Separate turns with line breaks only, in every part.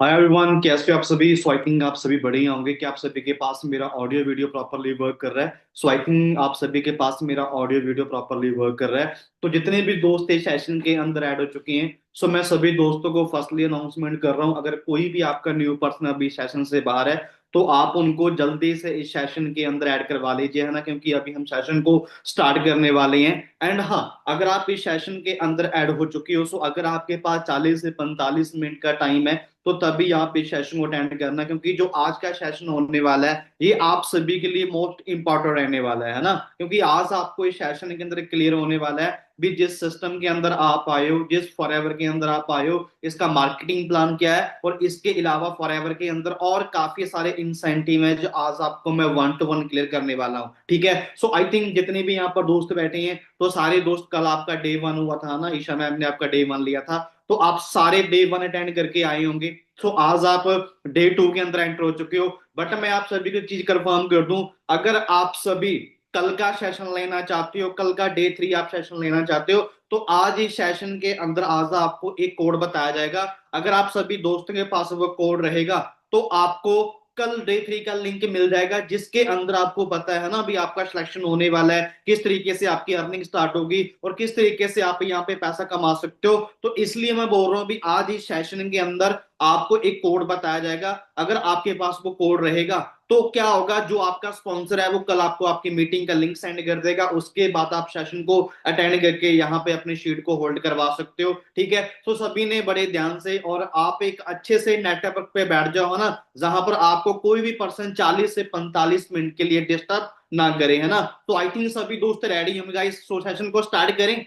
Hi everyone, कैसे हो आप सभी। सो आई थिंक आप सभी बढ़िया होंगे कि आप सभी के पास मेरा ऑडियो वीडियो प्रॉपरली वर्क कर रहा है। सो आई थिंक आप सभी के पास मेरा ऑडियो वीडियो प्रॉपरली वर्क कर रहा है। तो जितने भी दोस्त इस सेशन के अंदर ऐड हो चुके हैं, सो मैं सभी दोस्तों को फर्स्टली अनाउंसमेंट कर रहा हूँ, अगर कोई भी आपका न्यू पर्सन अभी सेशन से बाहर है तो आप उनको जल्दी से इस सेशन के अंदर ऐड करवा लीजिए, है ना, क्योंकि अभी हम सेशन को स्टार्ट करने वाले हैं। एंड हाँ, अगर आप इस सेशन के अंदर ऐड हो चुकी हो, सो अगर आपके पास 40 से 45 मिनट का टाइम है तो तभी आप इस सेशन को अटेंड करना, क्योंकि जो आज का सेशन होने वाला है ये आप सभी के लिए मोस्ट इंपॉर्टेंट रहने वाला है ना। क्योंकि आज आपको इस सेशन के अंदर क्लियर होने वाला है भी जिस सिस्टम के अंदर आप आए हो, जिस फॉरएवर के अंदर आप आए हो, इसका मार्केटिंग प्लान क्या है, और इसके अलावा फॉरएवर के अंदर और काफी सारे इंसेंटिव हैं जो आज आपको मैं वन टू वन क्लियर करने वाला हूँ। ठीक है, सो आई थिंक जितने भी यहाँ पर दोस्त बैठे हैं, तो सारे दोस्त, कल आपका डे वन हुआ था ना, ईशा मैम ने आपका डे वन लिया था, तो आप सारे डे वन अटेंड करके आए होंगे। तो आज आप डे टू के अंदर एंटर हो चुके हो। बट मैं आप सभी को चीज कंफर्म कर दूं, अगर आप सभी कल का सेशन लेना चाहते हो, कल का डे थ्री आप सेशन लेना चाहते हो, तो आज इस सेशन के अंदर आज आपको एक कोड बताया जाएगा। अगर आप सभी दोस्तों के पास वो कोड रहेगा तो आपको कल डे थ्री का लिंक मिल जाएगा, जिसके अंदर आपको पता है ना अभी आपका सिलेक्शन होने वाला है, किस तरीके से आपकी अर्निंग स्टार्ट होगी और किस तरीके से आप यहाँ पे पैसा कमा सकते हो। तो इसलिए मैं बोल रहा हूँ, अभी आज इस सेशन के अंदर आपको एक कोड बताया जाएगा। अगर आपके पास वो कोड रहेगा तो क्या होगा, जो आपका स्पॉन्सर है वो कल आपको आपकी मीटिंग का लिंक सेंड कर देगा, उसके बाद आप सेशन को अटेंड करके यहाँ पे अपनी शीट को होल्ड करवा सकते हो। ठीक है, तो सभी ने बड़े ध्यान से, और आप एक अच्छे से नेटवर्क पे बैठ जाओ ना, जहां पर आपको कोई भी पर्सन 40 से 45 मिनट के लिए डिस्टर्ब ना करे, है ना। तो आई थिंक सभी दोस्त रेडी होंगे इस सेशन को स्टार्ट करें।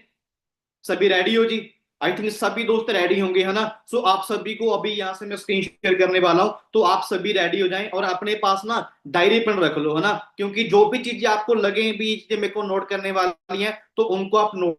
सभी रेडी हो जी। आई थिंक सभी दोस्त रेडी होंगे, है ना। सो आप सभी को अभी यहाँ से मैं स्क्रीन शेयर करने वाला हूँ, तो आप सभी रेडी हो जाएं और अपने पास ना डायरी पेन रख लो, है ना, क्योंकि जो भी चीजें आपको लगे भी चीजें मेरे को नोट करने वाली हैं तो उनको आप नोट,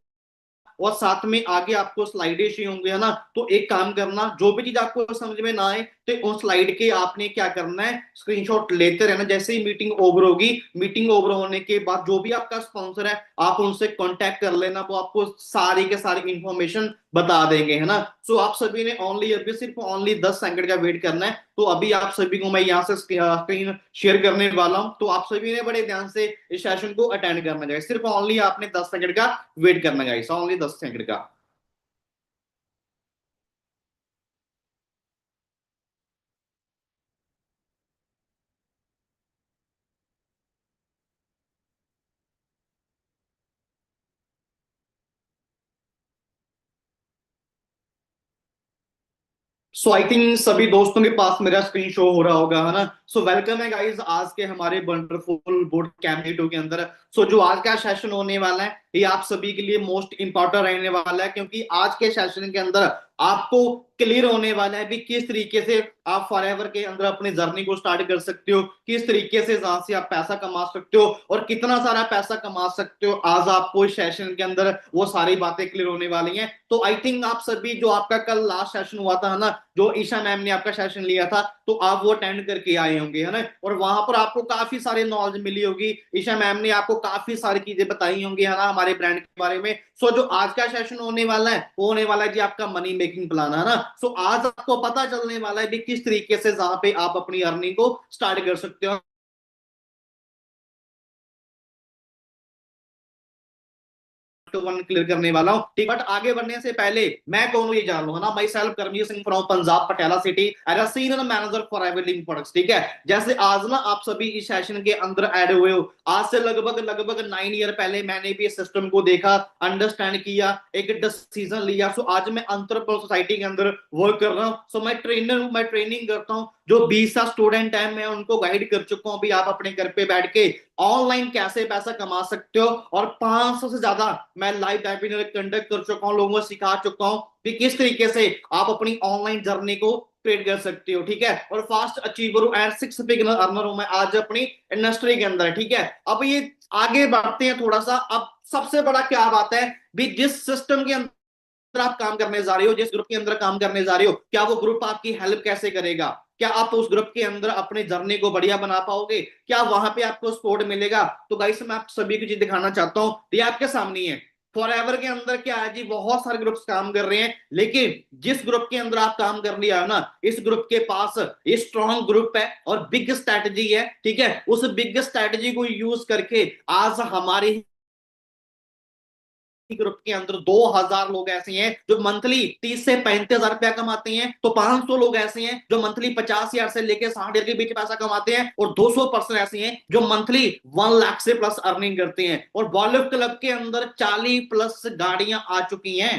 और साथ में आगे आपको स्लाइडें चाहिए होंगे, है ना। तो एक काम करना, जो भी चीज आपको समझ में ना आए तो उन स्लाइड के आपने क्या करना है, स्क्रीनशॉट लेते रहना। जैसे ही मीटिंग ओवर होगी, मीटिंग ओवर होने के बाद जो भी आपका स्पॉन्सर है आप उनसे कांटेक्ट कर लेना, वो आपको सारी के सारी इंफॉर्मेशन बता देंगे, है ना। सो आप सभी ने ओनली अभी सिर्फ ओनली 10 सेकंड का वेट करना है। तो अभी आप सभी को मैं यहाँ से स्क्रीन शेयर करने वाला हूँ, तो आप सभी ने बड़े ध्यान से इस सेशन को अटेंड करना चाहिए। सिर्फ ओनली आपने 10 सेकंड का वेट करना गाइस, ओनली 10 सेकंड का। सो आई थिंक सभी दोस्तों के पास मेरा स्क्रीन शो हो रहा होगा, है ना। सो वेलकम है गाइस आज के हमारे वंडरफुल बोर्ड कैंडिडेटों के अंदर। सो जो आज का सेशन होने वाला है ये आप सभी के लिए मोस्ट इंपॉर्टेंट रहने वाला है, क्योंकि आज के सेशन के अंदर आपको क्लियर होने वाला है भी किस तरीके से आप फॉरएवर के अंदर अपनी जर्नी को स्टार्ट कर सकते हो, किस तरीके से जहां से आप पैसा कमा सकते हो और कितना सारा पैसा कमा सकते हो। आज आपको इस सेशन के अंदर वो सारी बातें क्लियर होने वाली हैं। तो आई थिंक आप सभी, जो आपका कल लास्ट सेशन हुआ था ना, जो ईशा मैम ने आपका सेशन लिया था, तो आप वो अटेंड करके आए होंगे, है ना, और वहां पर आपको काफी सारे नॉलेज मिली होगी। ईशा मैम ने आपको काफी सारी चीजें बताई होंगी, है ना, हमारे ब्रांड के बारे में। सो जो आज का सेशन होने वाला है वो होने वाला है जी आपका मनी मेकिंग प्लान, है ना। सो आज आपको पता चलने वाला है भी किस तरीके से जहां पे आप अपनी अर्निंग को स्टार्ट कर सकते हो। टू वन क्लियर करने वाला हूँ, ठीक। बट आगे बढ़ने से पहले मैं कौन हूँ ये जान लो, है ना। Myself Karamjeet Singh from Punjab Patiala city as a senior manager for Everling products. ठीक है, जैसे आज ना आप सभी इस सेशन के अंदर ऐड हुए हो, आज से लगभग लगभग 9 ईयर पहले मैंने भी इस सिस्टम को देखा, अंडरस्टैंड किया, एक डिसीजन लिया। सो आज मैं अंतरप्रेन्योर सोसाइटी के अंदर वर्क कर रहा हूँ। सो मैं ट्रेनर हूँ, मैं ट्रेनिंग करता हूँ। जो 20 स्टूडेंट है मैं उनको गाइड कर चुका हूँ भी आप अपने घर पे बैठ के ऑनलाइन कैसे पैसा कमा सकते हो, और 500 से ज्यादा मैं लाइव वेबिनार कंडक्ट कर चुका हूँ, लोगों को सिखा चुका हूँ कि किस तरीके से आप अपनी ऑनलाइन जर्नी को क्रिएट कर सकते हो। ठीक है, और फास्ट अचीवर हूँ एंड 6 फिगर अर्नर हूँ मैं आज अपनी इंडस्ट्री के अंदर। ठीक है, अब ये आगे बढ़ते हैं थोड़ा सा। अब सबसे बड़ा क्या बात है भी, जिस सिस्टम के अंदर आप काम करने जा रहे हो, जिस ग्रुप के अंदर काम करने जा रहे हो, क्या वो ग्रुप आपकी हेल्प कैसे करेगा, क्या आप उस ग्रुप के अंदर अपने जर्नी को बढ़िया बना पाओगे, क्या वहां पे आपको सपोर्ट मिलेगा। तो गाइस मैं आप सभी को चीज दिखाना चाहता हूँ, ये आपके सामने है। फॉरएवर के अंदर क्या है जी, बहुत सारे ग्रुप्स काम कर रहे हैं, लेकिन जिस ग्रुप के अंदर आप काम कर लिया है ना, इस ग्रुप के पास ये स्ट्रॉन्ग ग्रुप है और बिग स्ट्रैटेजी है, ठीक है। उस बिग स्ट्रैटेजी को यूज करके आज हमारे ग्रुप के अंदर 2,000 लोग ऐसे हैं जो मंथली 30 से 35 हजार रुपया कमाते हैं, तो 500 लोग ऐसे हैं जो मंथली 50 हजार से लेकर 60 हजार के बीच पैसा कमाते हैं, और 200% ऐसे हैं जो मंथली 1 लाख से प्लस अर्निंग करते हैं। और बॉलीवुड क्लब के अंदर 40+ गाड़ियां आ चुकी हैं।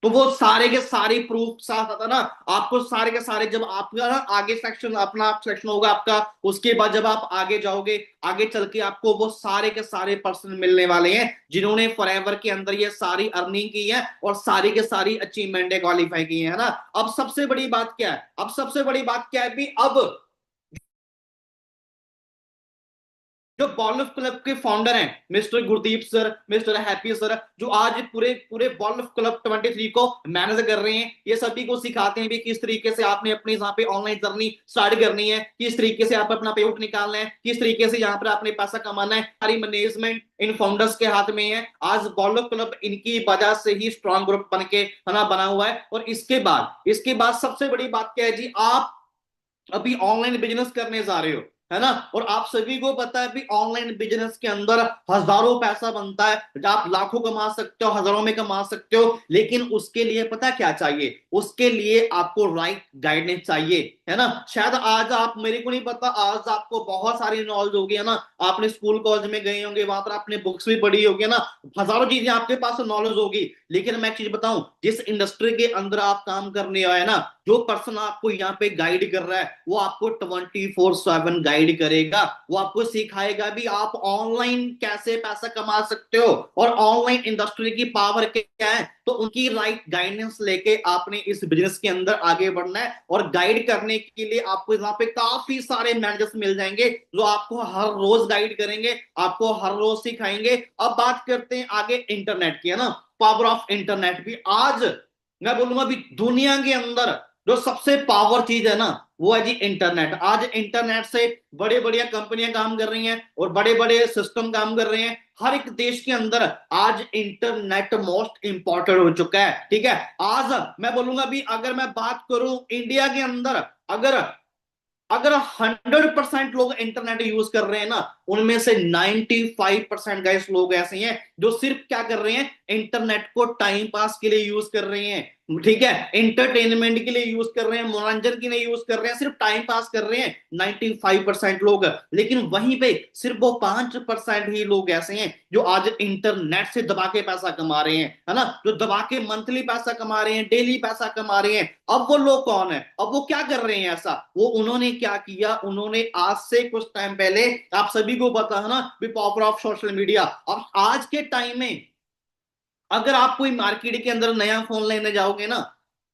तो वो सारे के सारे प्रूफ साथ आता ना, आपको सारे के सारे, जब आपका ना आगे सेक्शन अपना सिलेक्शन होगा आपका, उसके बाद जब आप आगे जाओगे, आगे चल के आपको वो सारे के सारे पर्सन मिलने वाले हैं जिन्होंने फॉरएवर के अंदर ये सारी अर्निंग की है और सारी के सारी अचीवमेंट क्वालिफाई की है ना। अब सबसे बड़ी बात क्या है, अब सबसे बड़ी बात क्या है भी, अब जो बॉल क्लब के फाउंडर हैं mister Gurdeep sir, mister happy sir, जो आज पूरे पूरे बॉल क्लब 23 को मैनेज कर रहे हैं, ये सभी को सिखाते हैं भी किस तरीके से आपने अपने यहाँ पे ऑनलाइन जर्नी स्टार्ट करनी है, किस तरीके से आप अपना पे आउट निकालना है, किस तरीके से यहाँ पर आपने पैसा कमाना है, सारी मैनेजमेंट इन फाउंडर्स के हाथ में है। आज बॉल क्लब इनकी वजह से ही स्ट्रॉन्ग ग्रुप बन के बना हुआ है। और इसके बाद सबसे बड़ी बात क्या है जी, आप अभी ऑनलाइन बिजनेस करने जा रहे हो, है ना, और आप सभी को पता है भी ऑनलाइन बिजनेस के अंदर हजारों पैसा बनता है, आप लाखों कमा सकते हो, हजारों में कमा सकते हो, लेकिन उसके लिए पता क्या चाहिए, उसके लिए आपको राइट गाइडेंस चाहिए, है ना। शायद आज आप, मेरे को नहीं पता, आज आपको बहुत सारी नॉलेज होगी, है ना, आपने स्कूल कॉलेज में गए होंगे, वहां पर आपने बुक्स भी पढ़ी होगी, है ना, हजारों चीजें आपके पास नॉलेज होगी, लेकिन मैं एक चीज बताऊं, जिस इंडस्ट्री के अंदर आप काम करने आए ना, जो पर्सन आपको यहाँ पे गाइड कर रहा है वो आपको 24/7 गाइड करेगा, वो आपको सिखाएगा भी आप ऑनलाइन कैसे पैसा कमा सकते हो और ऑनलाइन इंडस्ट्री की पावर क्या है। तो उनकी राइट गाइडेंस लेके आपने इस बिजनेस के अंदर आगे बढ़ना है, और गाइड करने के लिए आपको यहाँ पे काफी सारे मैनेजर्स मिल जाएंगे जो आपको हर रोज गाइड करेंगे, आपको हर रोज सिखाएंगे। अब बात करते हैं आगे इंटरनेट की, है ना, पावर ऑफ इंटरनेट भी। आज मैं बोलूंगा अभी दुनिया के अंदर जो सबसे पावर चीज है ना, वो है जी इंटरनेट। आज इंटरनेट से बड़े बड़े कंपनियां काम कर रही हैं और बड़े बड़े सिस्टम काम कर रहे हैं। हर एक देश के अंदर आज इंटरनेट मोस्ट इंपॉर्टेंट हो चुका है, ठीक है। आज मैं बोलूंगा भी, अगर मैं बात करूं इंडिया के अंदर, अगर अगर 100% लोग इंटरनेट यूज कर रहे हैं ना, उनमें से 95% गाइस लोग ऐसे हैं जो सिर्फ क्या कर रहे हैं, इंटरनेट को टाइम पास के लिए यूज कर रहे हैं, ठीक है, एंटरटेनमेंट के लिए यूज कर रहे हैं, मनोरंजन के लिए यूज कर रहे हैं, सिर्फ टाइम पास कर रहे हैं 95% लोग। लेकिन वहीं पे सिर्फ वो 5% ही लोग ऐसे हैं जो आज इंटरनेट से दबा के पैसा कमा रहे हैं, है ना, जो दबा के मंथली पैसा कमा रहे हैं, डेली पैसा कमा रहे हैं। अब वो लोग कौन है, अब वो क्या कर रहे हैं ऐसा, वो उन्होंने क्या किया, उन्होंने आज से कुछ टाइम पहले, आप सभी को पता है ना, पावर ऑफ सोशल मीडिया। अब आज के टाइम में अगर आप कोई मार्केट के अंदर नया फोन लेने जाओगे ना,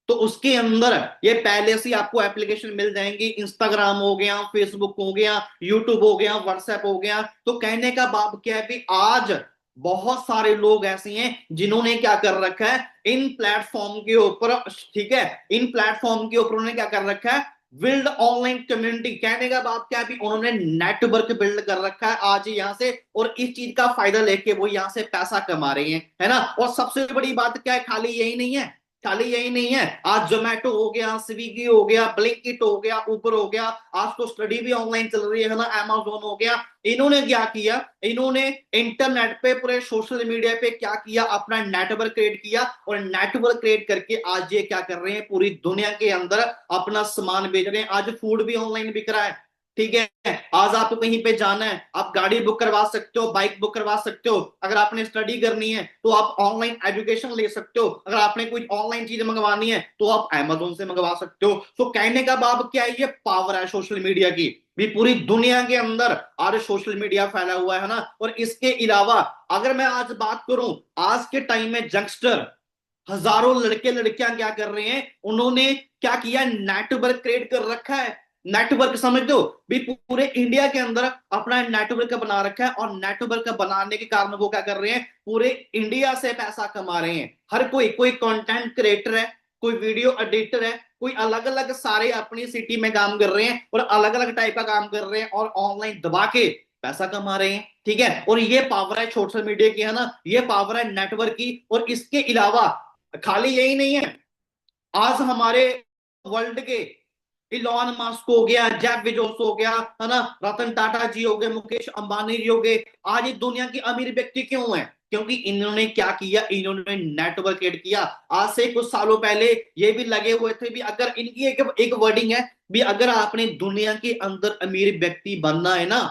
तो उसके अंदर ये पहले से आपको एप्लीकेशन मिल जाएंगी, इंस्टाग्राम हो गया, फेसबुक हो गया, यूट्यूब हो गया, व्हाट्सएप हो गया। तो कहने का भाव क्या है भी, आज बहुत सारे लोग ऐसे हैं जिन्होंने क्या कर रखा है इन प्लेटफॉर्म के ऊपर, ठीक है, इन प्लेटफॉर्म के ऊपर उन्होंने क्या कर रखा है, बिल्ड ऑनलाइन कम्युनिटी। कहने का बात क्या है भी, उन्होंने नेटवर्क बिल्ड कर रखा है आज यहाँ से, और इस चीज का फायदा लेके वो यहाँ से पैसा कमा रहे हैं, है ना। और सबसे बड़ी बात क्या है, खाली यही नहीं है, खाली यही नहीं है, आज जोमेटो हो गया, स्विगी हो गया, ब्लिंकिट हो गया, उबर हो गया, आज तो स्टडी भी ऑनलाइन चल रही है ना, अमेजोन हो गया। इन्होंने क्या किया, इन्होंने इंटरनेट पे पूरे सोशल मीडिया पे क्या किया, अपना नेटवर्क क्रिएट किया, और नेटवर्क क्रिएट करके आज ये क्या कर रहे हैं, पूरी दुनिया के अंदर अपना सामान बेच रहे हैं। आज फूड भी ऑनलाइन बिक रहा है, ठीक है। आज आपको कहीं पे जाना है, आप गाड़ी बुक करवा सकते हो, बाइक बुक करवा सकते हो, अगर आपने स्टडी करनी है तो आप ऑनलाइन एजुकेशन ले सकते हो, अगर आपने कोई ऑनलाइन चीज मंगवानी है तो आप अमेजोन से मंगवा सकते हो। तो कहने का भाव क्या है, ये पावर है सोशल मीडिया की भी, पूरी दुनिया के अंदर आज सोशल मीडिया फैला हुआ है ना। और इसके अलावा अगर मैं आज बात करूं, आज के टाइम में यंगस्टर, हजारों लड़के लड़कियां क्या कर रहे हैं, उन्होंने क्या किया, नेटवर्क क्रिएट कर रखा है। नेटवर्क समझ दो भी, पूरे इंडिया के अंदर अपना नेटवर्क बना रखा है, और नेटवर्क बनाने के कारण वो क्या कर रहे हैं, पूरे इंडिया से पैसा कमा रहे हैं। हर कोई कंटेंट क्रिएटर है, कोई वीडियो एडिटर है, कोई अलग अलग सारे अपनी सिटी में काम कर रहे हैं और अलग अलग टाइप का काम कर रहे हैं, और ऑनलाइन दबा के पैसा कमा रहे हैं, ठीक है। और ये पावर है सोशल मीडिया की, है ना, ये पावर है नेटवर्क की। और इसके अलावा खाली यही नहीं है, आज हमारे वर्ल्ड के इलॉन मस्क हो गया, जेफ बेजोस हो गया, है ना, रतन टाटा जी हो गए, मुकेश अंबानी जी हो गए, आज ये दुनिया की अमीर व्यक्ति क्यों है? क्योंकि इन्होंने क्या किया, इन्होंने नेटवर्क एड किया। आज से कुछ सालों पहले ये भी लगे हुए थे भी, अगर इनकी एक वर्डिंग है भी, अगर आपने दुनिया के अंदर अमीर व्यक्ति बनना है ना,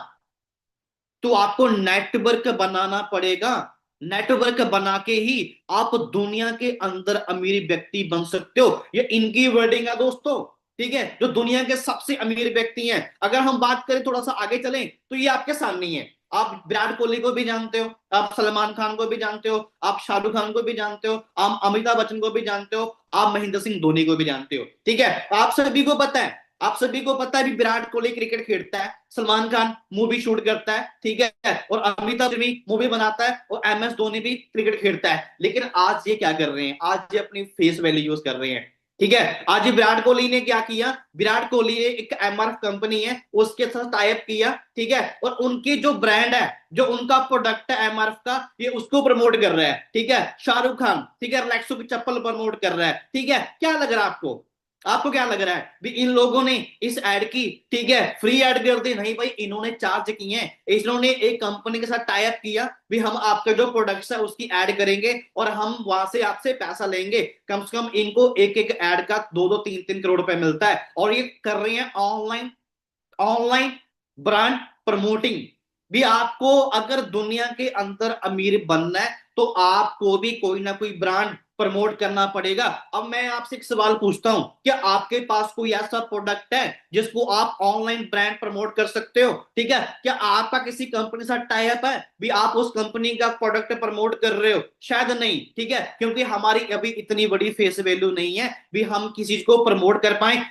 तो आपको नेटवर्क बनाना पड़ेगा। नेटवर्क बना के ही आप दुनिया के अंदर अमीर व्यक्ति बन सकते हो। ये इनकी वर्डिंग है दोस्तों, ठीक है, जो दुनिया के सबसे अमीर व्यक्ति हैं। अगर हम बात करें, थोड़ा सा आगे चलें, तो ये आपके सामने ही है। आप विराट कोहली को भी जानते हो, आप सलमान खान को भी जानते हो, आप शाहरुख खान को भी जानते हो, आप अमिताभ बच्चन को भी जानते हो, आप महेंद्र सिंह धोनी को भी जानते हो, ठीक है। आप सभी को पता है, आप सभी को पता है भी, विराट कोहली क्रिकेट खेलता है, सलमान खान मूवी शूट करता है, ठीक है, और अमिताभ भी मूवी बनाता है, और एम एस धोनी भी क्रिकेट खेलता है। लेकिन आज ये क्या कर रहे हैं, आज ये अपनी फेस वैल्यू यूज कर रहे हैं, ठीक है। आज विराट कोहली ने क्या किया, विराट कोहली ने एक एमआरएफ कंपनी है उसके साथ टाइप किया, ठीक है, और उनकी जो ब्रांड है, जो उनका प्रोडक्ट है एमआरएफ का, ये उसको प्रमोट कर रहा है, ठीक है। शाहरुख खान, ठीक है, रिलैक्सो की चप्पल प्रमोट कर रहा है, ठीक है। क्या लग रहा है आपको, आपको क्या लग रहा है भी इन लोगों ने इस एड की, ठीक है, फ्री एड कर दी? नहीं भाई, इन्होंने चार्ज किए हैं। इन्होंने एक कंपनी के साथ टाई अप किया भी, हम आपके जो प्रोडक्ट्स है उसकी एड करेंगे और हम वहां से आपसे पैसा लेंगे। कम से कम इनको एक एक एड का 2-2 3-3 करोड़ रुपए मिलता है, और ये कर रहे हैं ऑनलाइन, ऑनलाइन ब्रांड प्रमोटिंग भी। आपको अगर दुनिया के अंदर अमीर बनना है, तो आपको भी कोई ना कोई ब्रांड प्रमोट करना पड़ेगा। अब मैं आपसे एक सवाल पूछता हूं, क्या आपके पास कोई ऐसा प्रोडक्ट है जिसको आप ऑनलाइन ब्रांड प्रमोट कर सकते हो, ठीक है? क्या आपका किसी कंपनी के साथ टाई अप है भी, आप उस कंपनी का प्रोडक्ट प्रमोट कर रहे हो? शायद नहीं, ठीक है, क्योंकि हमारी अभी इतनी बड़ी फेस वैल्यू नहीं है भी हम किसी चीज को प्रमोट कर पाए।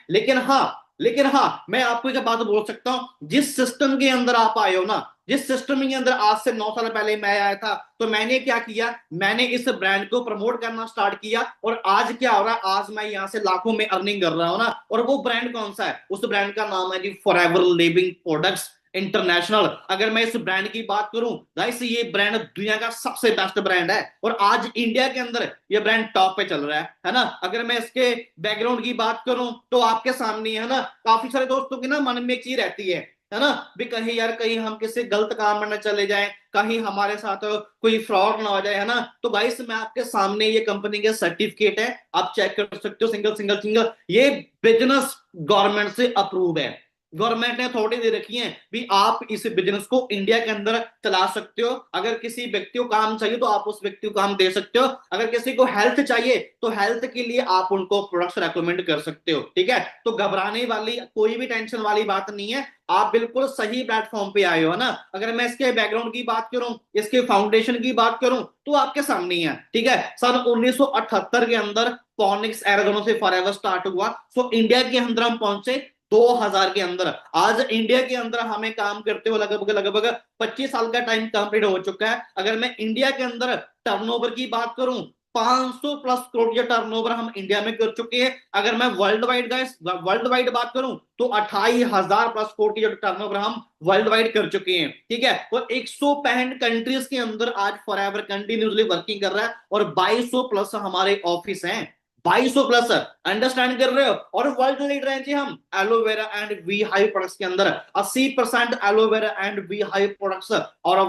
लेकिन हाँ, मैं आपको एक बात बोल सकता हूं, जिस सिस्टम के अंदर आप आए हो ना, जिस सिस्टम के अंदर आज से 9 साल पहले मैं आया था, तो मैंने क्या किया, मैंने इस ब्रांड को प्रमोट करना स्टार्ट किया, और आज क्या हो रहा है, आज मैं यहां से लाखों में अर्निंग कर रहा हूं ना। और वो ब्रांड कौन सा है? उस ब्रांड का नाम है जी फॉरएवर लिविंग प्रोडक्ट्स इंटरनेशनल। अगर मैं इस ब्रांड की बात करूं गाइस, ये ब्रांड दुनिया का सबसे बेस्ट ब्रांड है, और आज इंडिया के अंदर ये ब्रांड टॉप पे चल रहा है ना। अगर मैं इसके बैकग्राउंड की बात करूं, तो आपके सामने है ना, काफी सारे दोस्तों के ना मन में एक चीज रहती है ना, भी कहीं यार, कहीं हम किसी गलत काम में न चले जाएं, कहीं हमारे साथ कोई फ्रॉड ना हो जाए, है ना। तो गाइस, मैं आपके सामने ये कंपनी के सर्टिफिकेट है, आप चेक कर सकते हो, सिंगल सिंगल सिंगल, ये बिजनेस गवर्नमेंट से अप्रूव है। गवर्नमेंट ने अथॉरिटी दे रखी है भी, आप इस बिजनेस को इंडिया के अंदर चला सकते हो। अगर किसी व्यक्ति को काम चाहिए, तो आप उस व्यक्ति को काम दे सकते हो। अगर किसी को हेल्थ चाहिए, तो हेल्थ के लिए आप उनको प्रोडक्ट्स रेकमेंड कर सकते हो, ठीक है। तो घबराने वाली, कोई भी टेंशन वाली बात नहीं है, आप बिल्कुल सही प्लेटफॉर्म पे आए हो ना। अगर मैं इसके बैकग्राउंड की बात करूं, इसके फाउंडेशन की बात करूं, तो आपके सामने ही है, ठीक है। सन 1978 के अंदर पॉनिक्स एरागोनो से फॉरएवर स्टार्ट हुआ, सो इंडिया के अंदर हम पहुंचे 2000 के अंदर। आज इंडिया के अंदर हमें काम करते हुए लगभग लगभग 25 साल का टाइम कंप्लीट हो चुका है। अगर मैं इंडिया के अंदर टर्नओवर की बात करूं, 500 प्लस करोड़ का टर्नओवर हम इंडिया में कर चुके हैं। अगर मैं world wide guys, world wide बात करूं, तो 28,000 प्लस करोड़ की जो टर्नओवर हम वर्ल्ड वाइड कर चुके हैं, ठीक है। और 165 कंट्रीज के अंदर आज फॉरएवर कंटिन्यूसली वर्किंग कर रहा है, और 2200 प्लस हमारे ऑफिस हैं, 2200 प्लस, अंडरस्टैंड कर रहे हो। और वर्ल्ड लीडर हैं जी हम aloe vera and we high products के अंदर, 80% aloe vera and we high products और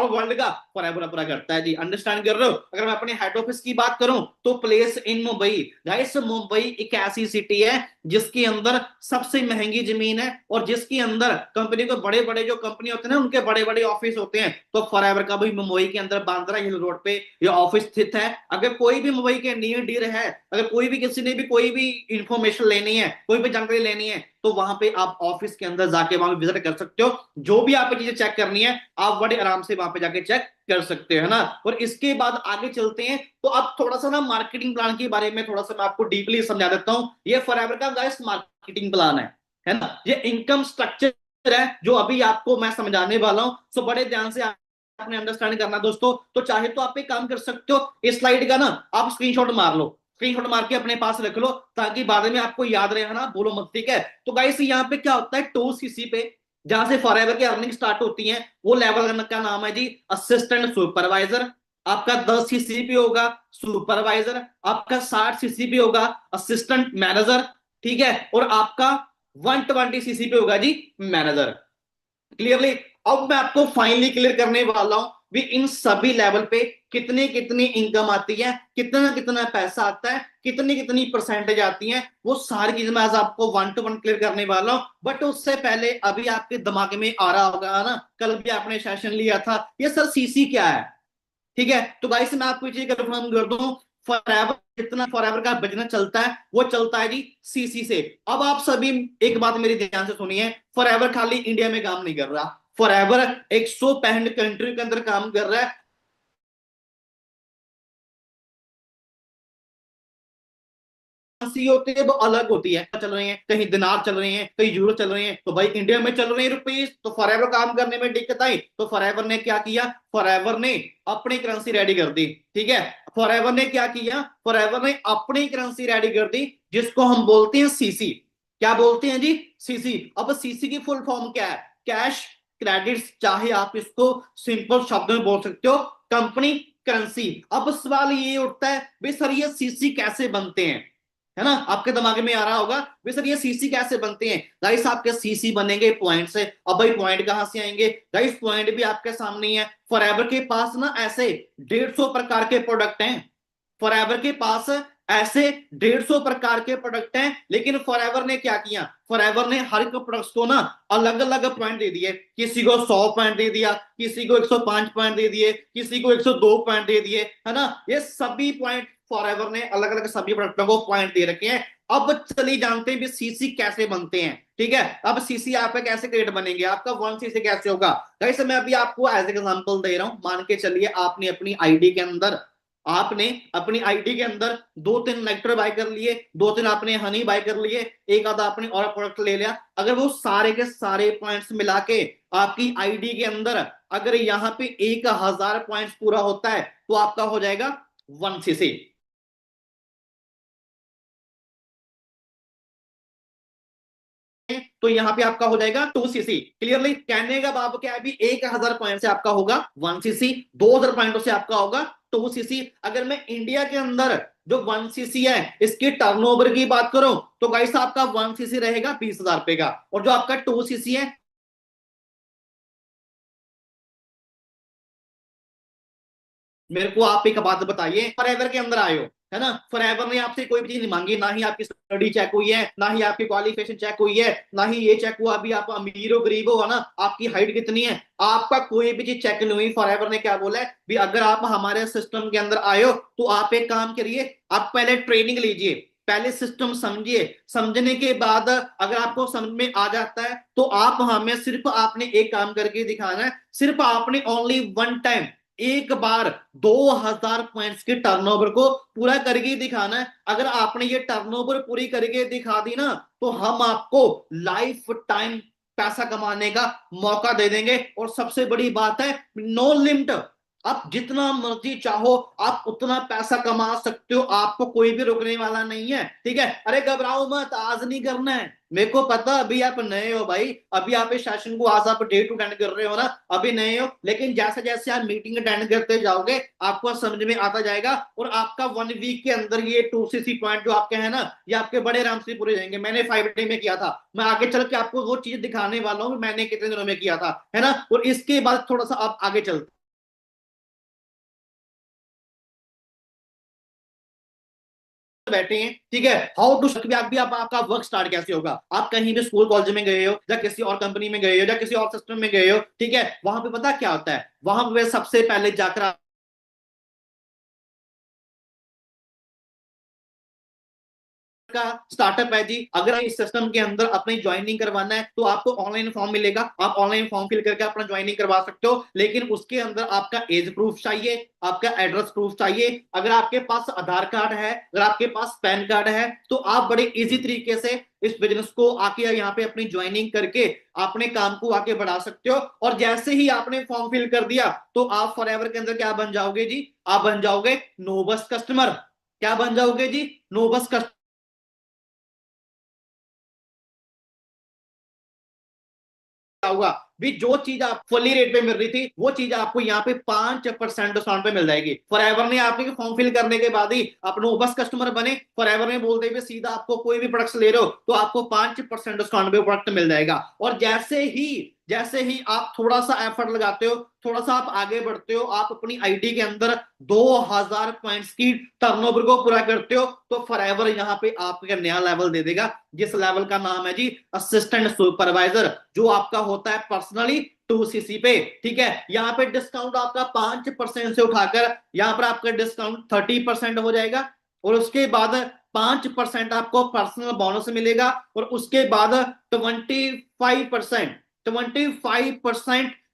वर्ल्ड का फॉरएवर पूरा करता है जी, अंडरस्टैंड कर रहे हो। अगर मैं अपने हेड ऑफिस की बात करूं, तो place in Mumbai. Guys, Mumbai एक ऐसी सिटी है जिसके अंदर सबसे महंगी जमीन है, और जिसके अंदर कंपनी को बड़े बड़े जो कंपनी होते हैं ना, उनके बड़े बड़े ऑफिस होते हैं। तो फॉरएवर का भी मुंबई के अंदर बांद्रा हिल रोड पे ये ऑफिस स्थित है। अगर कोई भी मुंबई के नियर डीर है, अगर कोई भी, किसी ने भी कोई भी इंफॉर्मेशन लेनी है, कोई भी जानकारी लेनी है, तो वहां पे आप ऑफिस के अंदर जाके वहां पे विजिट कर सकते हो। जो भी आपको चीजें चेक करनी है, आप बड़े आराम से वहां पे जाके चेक कर सकते हो, है ना। और इसके बाद आगे चलते हैं, तो अब थोड़ा सा ना मार्केटिंग प्लान के बारे में थोड़ा सा मैं आपको डीपली समझा देता हूं। ये फॉरएवर का गाइस मार्केटिंग प्लान है ना, ये इनकम स्ट्रक्चर है जो अभी आपको मैं समझाने वाला हूं। सो बड़े ध्यान से आपने अंडरस्टैंड करना दोस्तों। तो चाहे तो आप एक काम कर सकते हो, इस स्लाइड का ना आप स्क्रीनशॉट मार लो, स्क्रीनशॉट मार के अपने पास रख लो, ताकि बाद में आपको याद रहे, ना बोलो मत, ठीक है। तो गाइस, यहाँ पे क्या होता है, टू सीसी पे जहां से फॉरएवर की अर्निंग स्टार्ट होती है वो लेवल का नाम है जी असिस्टेंट सुपरवाइजर। आपका 10 सीसीपी होगा सुपरवाइजर, आपका 60 सीसीपी होगा असिस्टेंट मैनेजर, ठीक है, और आपका 120 सीसीपी होगा जी मैनेजर। क्लियरली। अब मैं आपको फाइनली क्लियर करने वाला हूं भी इन सभी लेवल पे कितनी कितनी इनकम आती है, कितना कितना पैसा आता है, कितनी कितनी परसेंटेज आती है, वो सारी चीज मैं आज आपको वन टू वन क्लियर करने वाला हूं। बट उससे पहले अभी आपके दिमाग में आ रहा होगा ना, कल भी आपने सेशन लिया था, ये सर सीसी क्या है? ठीक है, तो गाइस मैं आपको चीज कंफर्म कर दूं, फॉरएवर जितना फॉरएवर का बिजनेस चलता है वो चलता है जी सीसी से। अब आप सभी एक बात मेरी ध्यान से सुनिए, फॉरएवर खाली इंडिया में काम नहीं कर रहा, फॉरएवर 165 कंट्री के अंदर काम कर रहा है। करेंसी होती है वो अलग होती है, चल रही है कहीं दिनार चल रही है, कहीं यूरो चल रही है, तो भाई इंडिया में चल रही है रुपीस, तो फॉरएवर काम करने में दिक्कत आई, तो फॉरएवर ने क्या किया, फॉरएवर ने अपनी करेंसी रेडी कर दी। ठीक है, फॉरएवर ने क्या किया, फॉरएवर ने अपनी करेंसी रेडी कर दी, जिसको हम बोलते हैं सीसी। क्या बोलते हैं जी, सीसी। अब सीसी की फुल फॉर्म क्या है, कैश क्रेडिट्स, चाहे आप इसको सिंपल शब्द में बोल सकते हो कंपनी करेंसी। अब सवाल ये उठता है भाई सर ये सीसी कैसे बनते हैं, है ना, आपके दिमाग में आ रहा होगा भाई सर ये सीसी कैसे बनते हैं। गाइस आपके सीसी बनेंगे पॉइंट से। अब भाई पॉइंट कहां से आएंगे, गाइस पॉइंट भी आपके सामने ही है। फॉरएवर के पास ना ऐसे 150 प्रकार के प्रोडक्ट हैं, फॉरएवर के पास ऐसे 150 प्रकार के प्रोडक्ट हैं, लेकिन फॉरएवर ने क्या किया, फॉरएवर ने हर एक प्रोडक्ट्स को ना अलग अलग पॉइंट दे दिए, किसी को 100 पॉइंट दे दिया, किसी को 105 पॉइंट दे दिए, किसी को 102 पॉइंट दे दिए, है ना, ये सभी पॉइंट फॉरएवर ने अलग अलग सभी प्रोडक्टों को पॉइंट दे रखे हैं। अब चलिए जानते हैं भी सीसी कैसे बनते हैं। ठीक है, अब सीसी आपका कैसे क्रिएट बनेंगे, आपका 1 सीसी कैसे होगा। गाइस मैं अभी आपको एज एग्जांपल दे रहा हूं, मान के चलिए आपने अपनी आईडी के अंदर, आपने अपनी आईडी के अंदर 2-3 नेक्टर बाय कर लिए, 2-3 आपने हनी बाय कर लिए, एक आधा आपने और प्रोडक्ट ले लिया, अगर वो सारे के सारे पॉइंट्स मिला के आपकी आईडी के अंदर अगर यहाँ पे 1000 पॉइंट्स पूरा होता है तो आपका हो जाएगा 1 सीसी। तो यहाँ पे आपका हो जाएगा 2 सीसी। क्लियरली कहने का भाव क्या है, अभी 1000 पॉइंट से आपका होगा 1 सीसी, 2000 पॉइंटों से आपका होगा 2 सीसी। अगर मैं इंडिया के अंदर जो 1 सीसी है इसकी टर्नओवर की बात करूं तो गाइस आपका 1 सीसी रहेगा 20,000 रुपए का, और जो आपका 2 सीसी है, मेरे को आप एक बात बताइए, फॉरएवर के अंदर आए हो, है ना, फॉरएवर ने आपसे कोई भी चीज नहीं मांगी, ना ही आपकी स्टडी चेक हुई है, ना ही आपकी क्वालिफिकेशन चेक हुई है, ना ही ये चेक हुआ अभी आप अमीर हो गरीब हो, है ना, आपकी हाइट कितनी है, आपका कोई भी चीज चेक नहीं हुई। फॉरएवर ने क्या बोला है भी अगर आप हमारे सिस्टम के अंदर आए हो तो आप एक काम करिए, आप पहले ट्रेनिंग लीजिए, पहले सिस्टम समझिए, समझने के बाद अगर आपको समझ में आ जाता है तो आप हमें सिर्फ आपने एक काम करके दिखाना है, सिर्फ आपने ओनली वन टाइम एक बार 2000 पॉइंट्स के टर्नओवर को पूरा करके दिखाना है। अगर आपने ये टर्नओवर पूरी करके दिखा दी ना तो हम आपको लाइफ टाइम पैसा कमाने का मौका दे देंगे, और सबसे बड़ी बात है नो लिमिट, आप जितना मर्जी चाहो आप उतना पैसा कमा सकते हो, आपको कोई भी रोकने वाला नहीं है। ठीक है, अरे घबराओ मत, आज नहीं करना है, मेरे को पता अभी आप नए हो भाई, अभी आप इस सेशन को आज आप डे टू अटेंड कर रहे हो ना, अभी नए हो, लेकिन जैसे जैसे आप मीटिंग अटेंड करते जाओगे आपको समझ में आता जाएगा, और आपका 1 वीक के अंदर ये 2 सीसी पॉइंट जो आपके हैं ना ये आपके बड़े आराम से पूरे जाएंगे। मैंने 5 डे में किया था, मैं आगे चल के आपको वो चीज दिखाने वाला हूँ मैंने कितने दिनों में किया था, है ना, और इसके बाद थोड़ा सा आप आगे चलते बैठे हैं। ठीक है, हाउ टू भी आप आपका वर्क स्टार्ट कैसे होगा, आप कहीं भी स्कूल कॉलेज में गए हो या किसी और कंपनी में गए हो या किसी और सिस्टम में गए हो, ठीक है, वहां पे पता क्या होता है, वहां पे सबसे पहले जाकर का स्टार्टअप है जी, अगर इस सिस्टम के अंदर अपनी ज्वाइनिंग करवाना है तो आपको ऑनलाइन फॉर्म मिलेगा, आप ऑनलाइन फॉर्म फिल करके अपना ज्वाइनिंग करवा सकते हो, लेकिन उसके अंदर आपका एज प्रूफ चाहिए, आपका एड्रेस प्रूफ चाहिए, अगर आपके पास आधार कार्ड है, अगर आपके पास पैन कार्ड है तो आप बड़े इजी तरीके से इस बिजनेस को आके यहाँ पे अपनी ज्वाइनिंग करके अपने काम को आगे बढ़ा सकते हो। और जैसे ही आपने फॉर्म फिल कर दिया तो आप फॉरएवर के अंदर क्या बन जाओगे जी, आप बन जाओगे नोबस कस्टमर। क्या बन जाओगे जी, नोबस कस्टमर। देखा होगा भी, जो चीज आप फुली रेट पे मिल रही थी वो चीज आपको यहाँ पे 5% डिस्काउंट पे मिल जाएगी। फॉरएवर ने आपके फॉर्म फिल करने के बाद ही अपने बस कस्टमर बने, फॉरएवर ने बोलते हुए सीधा आपको कोई भी प्रोडक्ट ले रहे हो तो आपको 5% डिस्काउंट पे प्रोडक्ट मिल जाएगा। और जैसे ही आप थोड़ा सा एफर्ट लगाते हो, थोड़ा सा आप आगे बढ़ते हो, आप अपनी आईडी के अंदर 2000 पॉइंट्स की टर्नओवर को पूरा करते हो, तो फॉरएवर यहाँ पे आपका नया लेवल दे देगा, जिस लेवल का नाम है जी असिस्टेंट सुपरवाइजर, जो आपका होता है पर्सनली 2cc पे। ठीक है, यहाँ पे डिस्काउंट आपका 5% से उठाकर यहाँ पर आपका डिस्काउंट 30% हो जाएगा, और उसके बाद 5% आपको पर्सनल बोनस मिलेगा, और उसके बाद 25%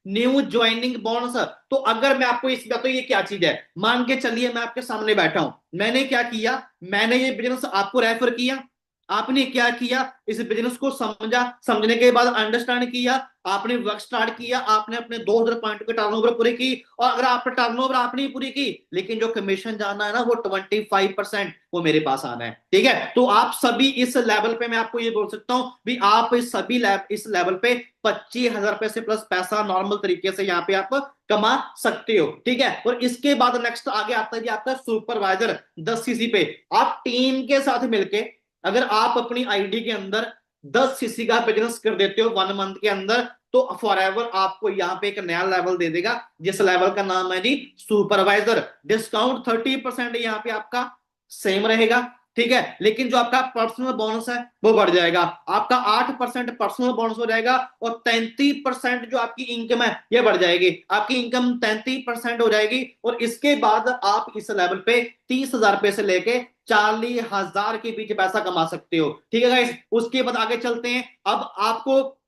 न्यू ज्वाइनिंग बोनस। तो अगर मैं आपको इस बताऊं ये क्या चीज है, मान के चलिए मैं आपके सामने बैठा हूं, मैंने क्या किया, मैंने ये बिजनेस आपको रेफर किया, आपने क्या किया, इस बिजनेस को समझा, समझने के बाद अंडरस्टैंड किया, आपने वर्क स्टार्ट किया, आपने अपने 2000 पॉइंट के टर्नओवर पूरी की, और अगर आपने टर्नओवर आपने पूरी की, लेकिन जो कमीशन जाना है ना वो 25% वो मेरे पास आना है। ठीक है, तो आप सभी इस लेवल पे, मैं आपको ये बोल सकता हूं भी आप इस लेवल पे 25,000 रुपए से प्लस पैसा नॉर्मल तरीके से यहाँ पे आप कमा सकते हो। ठीक है, और इसके बाद नेक्स्ट आगे आता है जी आपका सुपरवाइजर 10cc पे। आप टीम के साथ मिलके अगर आप अपनी आईडी के अंदर 10cc का बिजनेस कर देते हो 1 मंथ के अंदर, तो फॉरएवर आपको यहाँ पे एक नया लेवल दे देगा, जिस लेवल का नाम है जी सुपरवाइजर। डिस्काउंट 30% यहाँ पे आपका सेम रहेगा। ठीक है, लेकिन जो आपका पर्सनल बोनस है वो बढ़ जाएगा, आपका 8% पर्सनल बोनस हो जाएगा, और 33% जो आपकी इनकम है ये बढ़ जाएगी, आपकी इनकम 33% हो जाएगी। और इसके बाद आप इस लेवल पे 30,000 रुपए से लेके 40,000 के बीच पैसा कमा सकते हो। ठीक है गाइस, उसके बाद आगे चलते हैं। अब आपको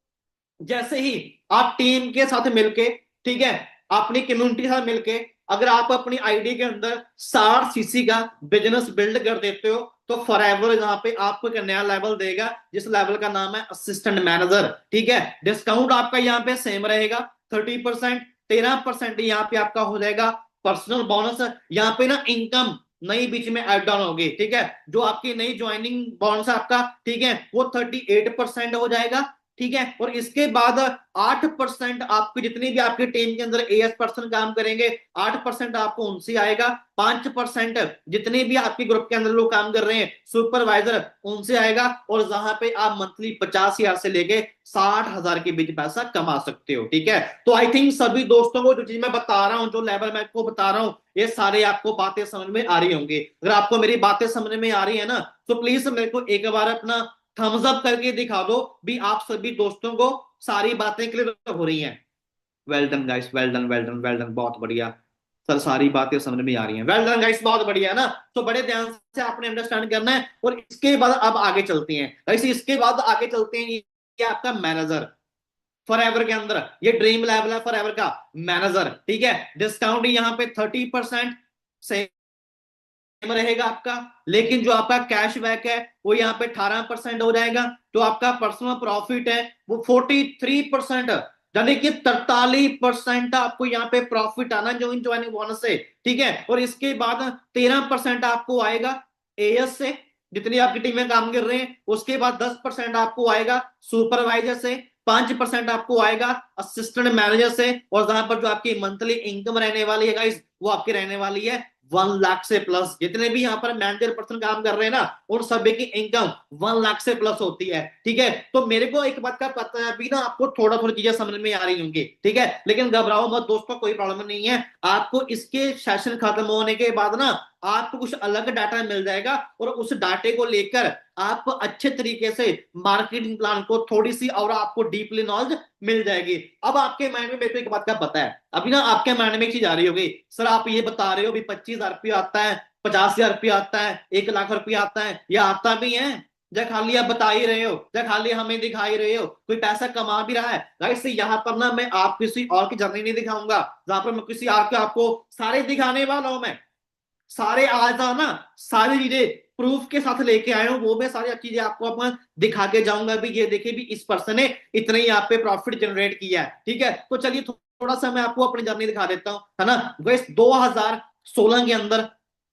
जैसे ही आप टीम के साथ मिलके, ठीक है, अपनी कम्युनिटी के साथ मिलके अगर आप अपनी आईडी के अंदर 60cc का बिजनेस बिल्ड कर देते हो, तो फॉरएवर यहाँ पे आपको एक नया लेवल देगा, जिस लेवल का नाम है असिस्टेंट मैनेजर। ठीक है, डिस्काउंट आपका यहाँ पे सेम रहेगा 30%, 13% यहाँ पे आपका हो जाएगा पर्सनल बोनस। यहाँ पे ना इनकम नई बीच में ऐड डाउन होगी। ठीक है, जो आपकी नई ज्वाइनिंग बोनस है आपका, ठीक है, वो 38% हो जाएगा। ठीक है, और इसके बाद 8% आपकी जितनी भी आपकी टीम के अंदर एएस पर्सन काम करेंगे, 8% आपको उनसे आएगा। 5% जितने भी आपके ग्रुप के अंदर लोग काम कर रहे हैं सुपरवाइजर, उनसे आएगा। और जहां पे आप मंथली 50,000 से लेके 60,000 के बीच पैसा कमा सकते हो। ठीक है, तो आई थिंक सभी दोस्तों को जो चीज मैं बता रहा हूँ, जो लेवल मैं आपको बता रहा हूँ, ये सारे आपको बातें समझ में आ रही होंगी। अगर आपको मेरी बातें समझ में आ रही है ना, तो प्लीज मेरे को एक बार अपना थम्स अप करके दिखा दो भी आप सभी दोस्तों को सारी बातें क्लियर हो रही हैं। Well done guys, well done, well done, well done, बहुत बढ़िया सर, सारी बातें समझ में आ रही हैं। वेल डन गाइस, बहुत बढ़िया है ना। तो बड़े ध्यान से आपने अंडरस्टैंड करना है। और इसके बाद अब आगे चलते हैं गाइस, इसके बाद आगे चलते हैं, ये आपका मैनेजर फॉरएवर के अंदर, ये ड्रीम लेवल है फॉरएवर का मैनेजर। ठीक है, डिस्काउंट यहाँ पे 30% से रहेगा आपका, लेकिन जो आपका कैशबैक है वो यहाँ पे 18% हो जाएगा। जो आपका पर्सनल प्रॉफिट है वो 43%, यानी कि 43% आपको यहाँ पे प्रॉफिट आना जो इन ज्वाइनिंग बोनस से। ठीक है, और इसके बाद 13% आपको आएगा एएस से, जितनी आपकी टीम में काम कर रहे हैं। उसके बाद 10% आपको आएगा सुपरवाइजर से, 5% आपको आएगा असिस्टेंट मैनेजर से, और जहां पर जो आपकी मंथली इनकम रहने वाली है गाइस, वो आपकी रहने वाली है 1 लाख से प्लस। जितने भी यहाँ पर मैनेजर पर्सन काम कर रहे हैं ना, उन सभी की इनकम 1 लाख से प्लस होती है। ठीक है, तो मेरे को एक बात का पता है अभी ना, आपको थोड़ा थोड़ी चीजें समझ में आ रही होंगी। ठीक है, लेकिन घबराओ मत दोस्तों, कोई प्रॉब्लम नहीं है। आपको इसके सेशन खत्म होने के बाद ना आपको कुछ अलग डाटा मिल जाएगा, और उस डाटे को लेकर आप अच्छे तरीके से मार्केटिंग प्लान को थोड़ी सी और आपको डीपली नॉलेज मिल जाएगी। अब आपके माइंड में मेरे को एक बात का पता है, अभी ना आपके माइंड में एक चीज आ रही होगी, सर आप ये बता रहे हो भी 25,000 रुपया आता है, 50,000 रुपया आता है, 1 लाख रुपया आता है, या आता भी है, या खाली आप बता ही रहे हो, या खाली हमें दिखा ही रहे हो, कोई पैसा कमा भी रहा है। गाइस यहाँ पर ना मैं आप किसी और की जर्नी नहीं दिखाऊंगा, जहां पर मैं किसी और के आपको सारे दिखाने वाला हूं। मैं सारे आज ना सारी चीजें प्रूफ के साथ लेके आए हूं, वो मैं सारी चीजें आपको अपना दिखा के जाऊंगा भी, ये देखिए भी इस पर्सन ने इतने ही आप पे प्रॉफिट जनरेट किया है। ठीक है, तो चलिए थोड़ा सा मैं आपको अपनी जर्नी दिखा देता हूं, है ना। गाइस 2016 के अंदर,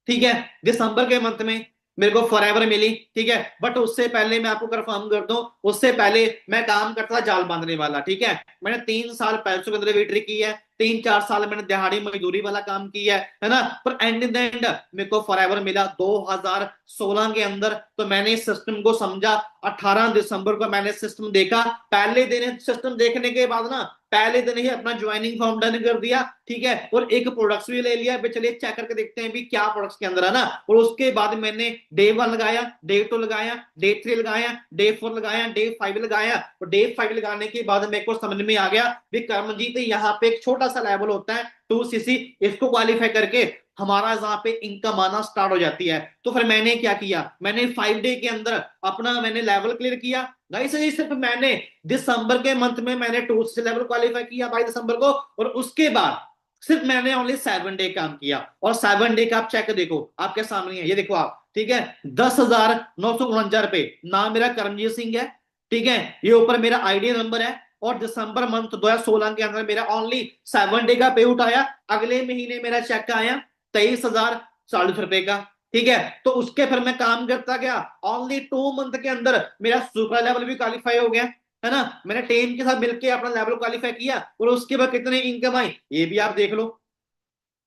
ठीक है, दिसंबर के मंथ में मेरे को फॉरएवर मिली, ठीक है। बट उससे पहले मैं आपको कंफर्म कर दूं, उससे पहले मैं काम करता था जाल बांधने वाला, ठीक है। मैंने 3 साल पैसों के अंदर वेटरी की है, 3-4 साल मैंने दिहाड़ी मजदूरी वाला काम किया है ना। पर एंड इन द एंड मेरे को फॉरएवर मिला 2016 के अंदर। तो मैंने इस सिस्टम को समझा, 18 दिसंबर को मैंने सिस्टम देखा। पहले दिन सिस्टम देखने के बाद ना, पहले दिन ही अपना ज्वाइनिंग फॉर्म डन कर दिया, ठीक है। और एक प्रोडक्ट्स भी ले लिया, चलिए चेक करके देखते हैं भी क्या प्रोडक्ट्स के अंदर है ना। और उसके बाद मैंने डे 1 लगाया, डे 2 लगाया, डे 3 लगाया, डे 4 लगाया, डे 5 लगाया। और डे 5 लगाने के बाद मेरे को समझ में आ गया भी कर्मजीत यहाँ पे एक छोटा सा लेवल होता है 2cc, इसको क्वालिफाई करके हमारा यहाँ पे इनकम आना स्टार्ट हो जाती है। तो फिर मैंने क्या किया, मैंने 5 डे के अंदर अपना मैंने लेवल क्लियर किया। गाइस ये सिर्फ मैंने दिसंबर के मंथ में मैंने 2cc लेवल क्वालिफाई किया 22 दिसंबर को। और उसके बाद सिर्फ मैंने ओनली 7 डे काम किया। और 7 डे का आप चेक देखो, आपके सामने है, ये देखो आप, ठीक है। 10,949 रुपए, नाम मेरा करमजीत सिंह है, ठीक है। ये ऊपर मेरा आईडी नंबर है। और दिसंबर मंथ 2016 के अंदर मेरा ओनली 7 डे का पे आउट आया। अगले महीने मेरा चेक आया 23,040 रुपए का, ठीक है। तो उसके फिर मैं काम करता गया, ओनली 2 मंथ के अंदर मेरा सुपर लेवल भी क्वालिफाई हो गया, है ना। मैंने टीम के साथ मिलकर अपना लेवल क्वालिफाई किया। और उसके बाद कितने इनकम आई ये भी आप देख लो,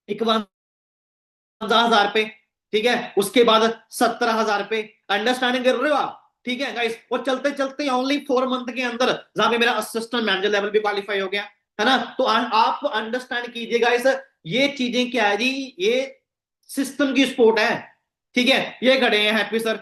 51,000 रुपए, ठीक है। उसके बाद 17,000 रुपए, अंडरस्टैंडिंग कर रहे हो आप, ठीक है गाइस। और चलते चलते ओनली 4 मंथ के अंदर जहां पे मेरा असिस्टेंट मैनेजर लेवल भी क्वालिफाई हो गया, है ना। तो आप अंडरस्टैंड कीजिए गाइस, ये चीजें क्या है जी, ये सिस्टम की सपोर्ट है, ठीक है। ये खड़े हैं हैप्पी सर,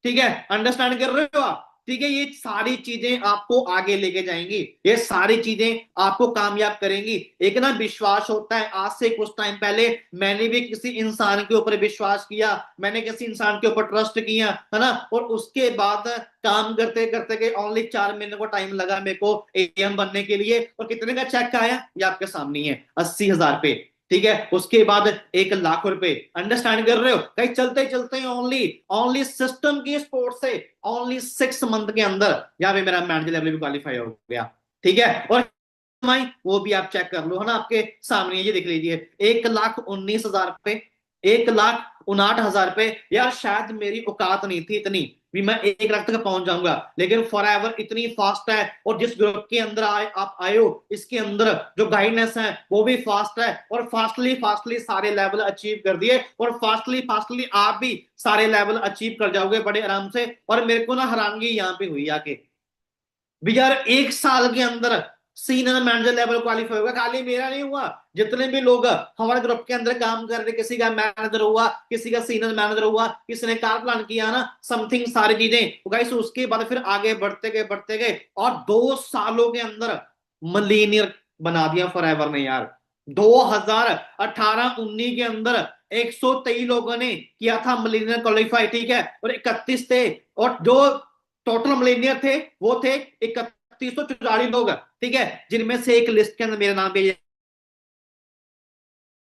ठीक है, अंडरस्टैंड कर रहे हो आप, ठीक है। ये सारी चीजें आपको आगे लेके जाएंगी, ये सारी चीजें आपको कामयाब करेंगी। एक ना विश्वास होता है, आज से कुछ टाइम पहले मैंने भी किसी इंसान के ऊपर विश्वास किया, मैंने किसी इंसान के ऊपर ट्रस्ट किया, है ना। और उसके बाद काम करते करते के ओनली 4 महीने को टाइम लगा मेरे को एएम बनने के लिए। और कितने का चेक आया ये आपके सामने है, 80,000 रुपए, ठीक है। उसके बाद 1 लाख रुपए, अंडरस्टैंड कर रहे हो। कहीं चलते चलते ओनली ओनली सिस्टम की स्पोर्ट से ओनली 6 मंथ के अंदर यहाँ पे मेरा मैनेजर लेवल भी क्वालिफाई हो गया, ठीक है। और वो भी आप चेक कर लो, है ना, आपके सामने ये देख लीजिए, 1,19,000 रुपए, 1,59,000 रुपए। यार शायद मेरी औकात नहीं थी इतनी भी मैं 1 लाख तक पहुंच जाऊंगा, लेकिन फॉरएवर इतनी फास्ट है। और जिस ग्रुप के अंदर आप आए हो, इसके अंदर जो गाइडेंस है वो भी फास्ट है। और फास्टली फास्टली सारे लेवल अचीव कर दिए। और फास्टली फास्टली आप भी सारे लेवल अचीव कर जाओगे बड़े आराम से। और मेरे को ना हैरानगी यहाँ पे हुई आके भी यार, 1 साल के अंदर सीनियर मैनेजर लेवल क्वालिफाई होगा। खाली मेरा नहीं हुआ, जितने भी लोग हमारे ग्रुप के अंदर काम कर रहे, किसी का मैनेजर हुआ, किसी का सीनियर मैनेजर हुआ, किसी ने कार प्लान किया ना, समथिंग सारी चीजें। तो गाइस उसके बाद फिर आगे बढ़ते गए और 2 सालों के अंदर मिलीनियर बना दिया फॉरएवर ने यार। 2018-19 के अंदर 123 लोगों ने किया था मिलीनियर क्वालिफाई, ठीक है। और 31 थे। और जो टोटल मिलेनियर थे वो थे 3144 लोग, ठीक है। जिनमें से एक लिस्ट के अंदर मेरा नाम भी है,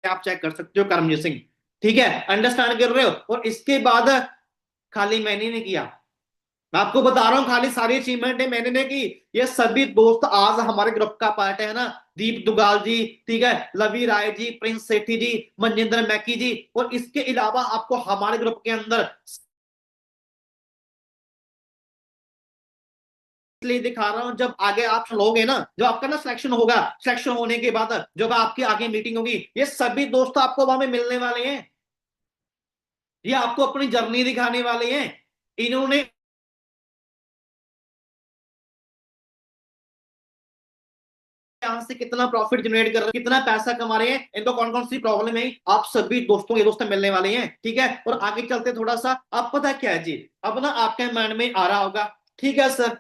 आप चेक कर सकते हो, करमजीत सिंह, ठीक है। अंडरस्टैंड कर रहे हो। और इसके बाद खाली मैंने नहीं किया, मैं आपको बता रहा हूं, खाली सारी अचीवमेंट मैंने नहीं की। ये सभी दोस्त आज हमारे ग्रुप का पार्ट है ना, दीप दुगाल जी, ठीक है, लवी राय जी, प्रिंस सेठी जी, मनजिंदर मैकी जी। और इसके अलावा आपको हमारे ग्रुप के अंदर इसलिए दिखा रहा हूं, जब आगे आप लोगे ना, जब आपका ना सिलेक्शन होगा, सिलेक्शन होने के बाद जब आपकी आगे मीटिंग होगी, ये सभी दोस्त आपको वहां में मिलने वाले हैं, ये आपको अपनी जर्नी दिखाने वाले हैं। इन्होंने यहाँ से कितना प्रॉफिट जनरेट कर रहे हैं, कितना पैसा कमा रहे हैं, इनको कौन कौन सी प्रॉब्लम है, आप सभी दोस्तों, ये दोस्त मिलने वाले हैं, ठीक है। और आगे चलते थोड़ा सा, आप पता क्या है जी, अब ना आपके माइंड में आ रहा होगा, ठीक है सर,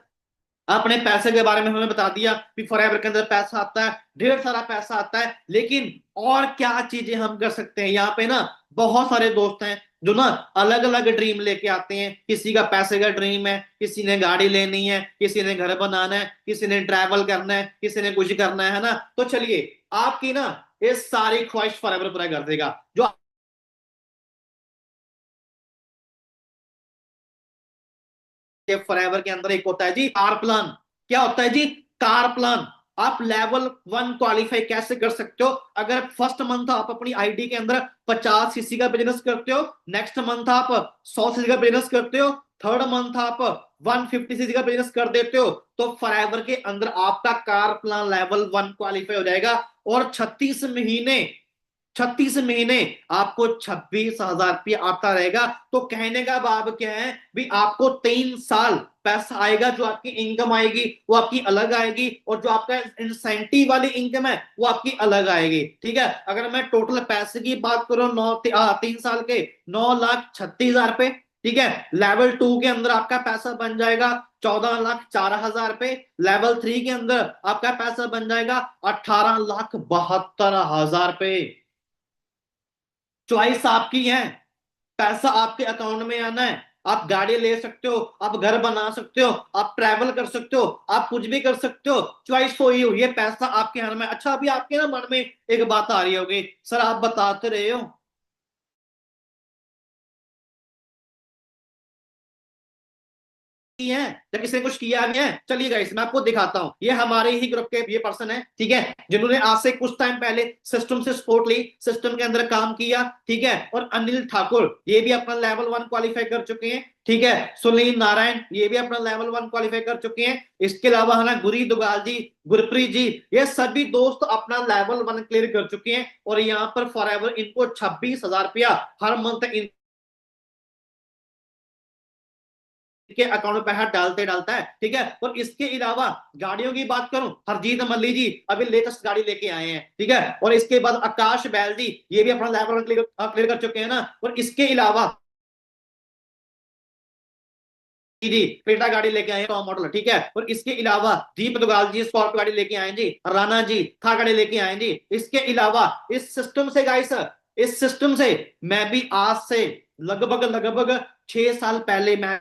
आपने पैसे के बारे में हमें बता दिया कि फॉरएवर के अंदर पैसा आता है, ढेर सारा पैसा आता है, लेकिन और क्या चीजें हम कर सकते हैं। यहाँ पे ना बहुत सारे दोस्त हैं जो ना अलग अलग ड्रीम लेके आते हैं। किसी का पैसे का ड्रीम है, किसी ने गाड़ी लेनी है, किसी ने घर बनाना है, किसी ने ट्रैवल करना है, किसी ने कुछ करना है ना। तो चलिए, आपकी ना ये सारी ख्वाहिश फॉरएवर पूरा कर देगा। जो फॉरएवर के अंदर एक होता है जी कार प्लान। क्या होता है जी, कार प्लान। आप लेवल 1 क्वालिफाई कैसे कर सकते हो? अगर फर्स्ट मंथ आप अपनी आईडी के अंदर 50 सीसी का बिजनेस करते हो, नेक्स्ट मंथ आप 100 सीसी का बिजनेस करते हो, थर्ड मंथ आप 150 सीसी का बिजनेस कर देते हो, तो फॉरएवर के अंदर आपका कार प्लान लेवल 1 क्वालिफाई हो जाएगा। और 36 महीने आपको 26,000 रुपया आता रहेगा। तो कहने का भाव क्या है भी, आपको 3 साल पैसा आएगा, जो आपकी इनकम आएगी वो आपकी अलग आएगी, और जो आपका इंसेंटिव वाली इनकम है वो आपकी अलग आएगी। ठीक है, अगर मैं टोटल पैसे की बात करूं 3 साल के 9,36,000 रुपए। ठीक है, लेवल 2 के अंदर आपका पैसा बन जाएगा 14,04,000 रुपए। लेवल 3 के अंदर आपका पैसा बन जाएगा 18,72,000 रुपए। चॉइस आपकी है, पैसा आपके अकाउंट में आना है। आप गाड़ी ले सकते हो, आप घर बना सकते हो, आप ट्रैवल कर सकते हो, आप कुछ भी कर सकते हो, चॉइस तो ही हुई है, पैसा आपके हाथ में। अच्छा, अभी आपके ना मन में एक बात आ रही होगी, सर आप बताते रहे हो है जब किसी ने कुछ किया नहीं है। चलिए गाइस, मैं आपको दिखाता हूं, ये हमारे ही ग्रुप के ये पर्सन है, ठीक है, जिन्होंने आज से कुछ टाइम पहले सिस्टम से सपोर्ट ली, सिस्टम के अंदर काम किया। ठीक है, और अनिल ठाकुर ये भी अपना लेवल 1 क्वालिफाई कर चुके हैं। ठीक है, सुनील नारायण ये भी अपना लेवल 1 क्वालिफाई कर चुके हैं। इसके अलावा है ना गुरी दुगाल जी, गुरप्रीत जी, ये सभी दोस्त अपना लेवल 1 क्लियर कर चुके हैं। और यहाँ पर फॉरएवर इनको 26,000 रुपया हर मंथ के अकाउंट में पैसा डालते डालता है। ठीक है, और इसके अलावा गाड़ियों की बात करूं, हरजीत मल्ली जी अभी लेटेस्ट गाड़ी लेके आए हैं। ठीक है, और इसके बाद आकाश बैल जी ये भी अपना लेवल क्लियर कर चुके हैं ना। और इसके अलावा जी क्रेटा गाड़ी लेके आए टॉप मॉडल। ठीक है, और इसके अलावा दीप दुगाल जी स्कॉर्पियो गाड़ी लेके आए जी, राणा जी था गाड़ी लेके आए जी। इसके अलावा इस सिस्टम से गाइस, इस सिस्टम से मैं भी आज से लगभग लगभग 6 साल पहले मैं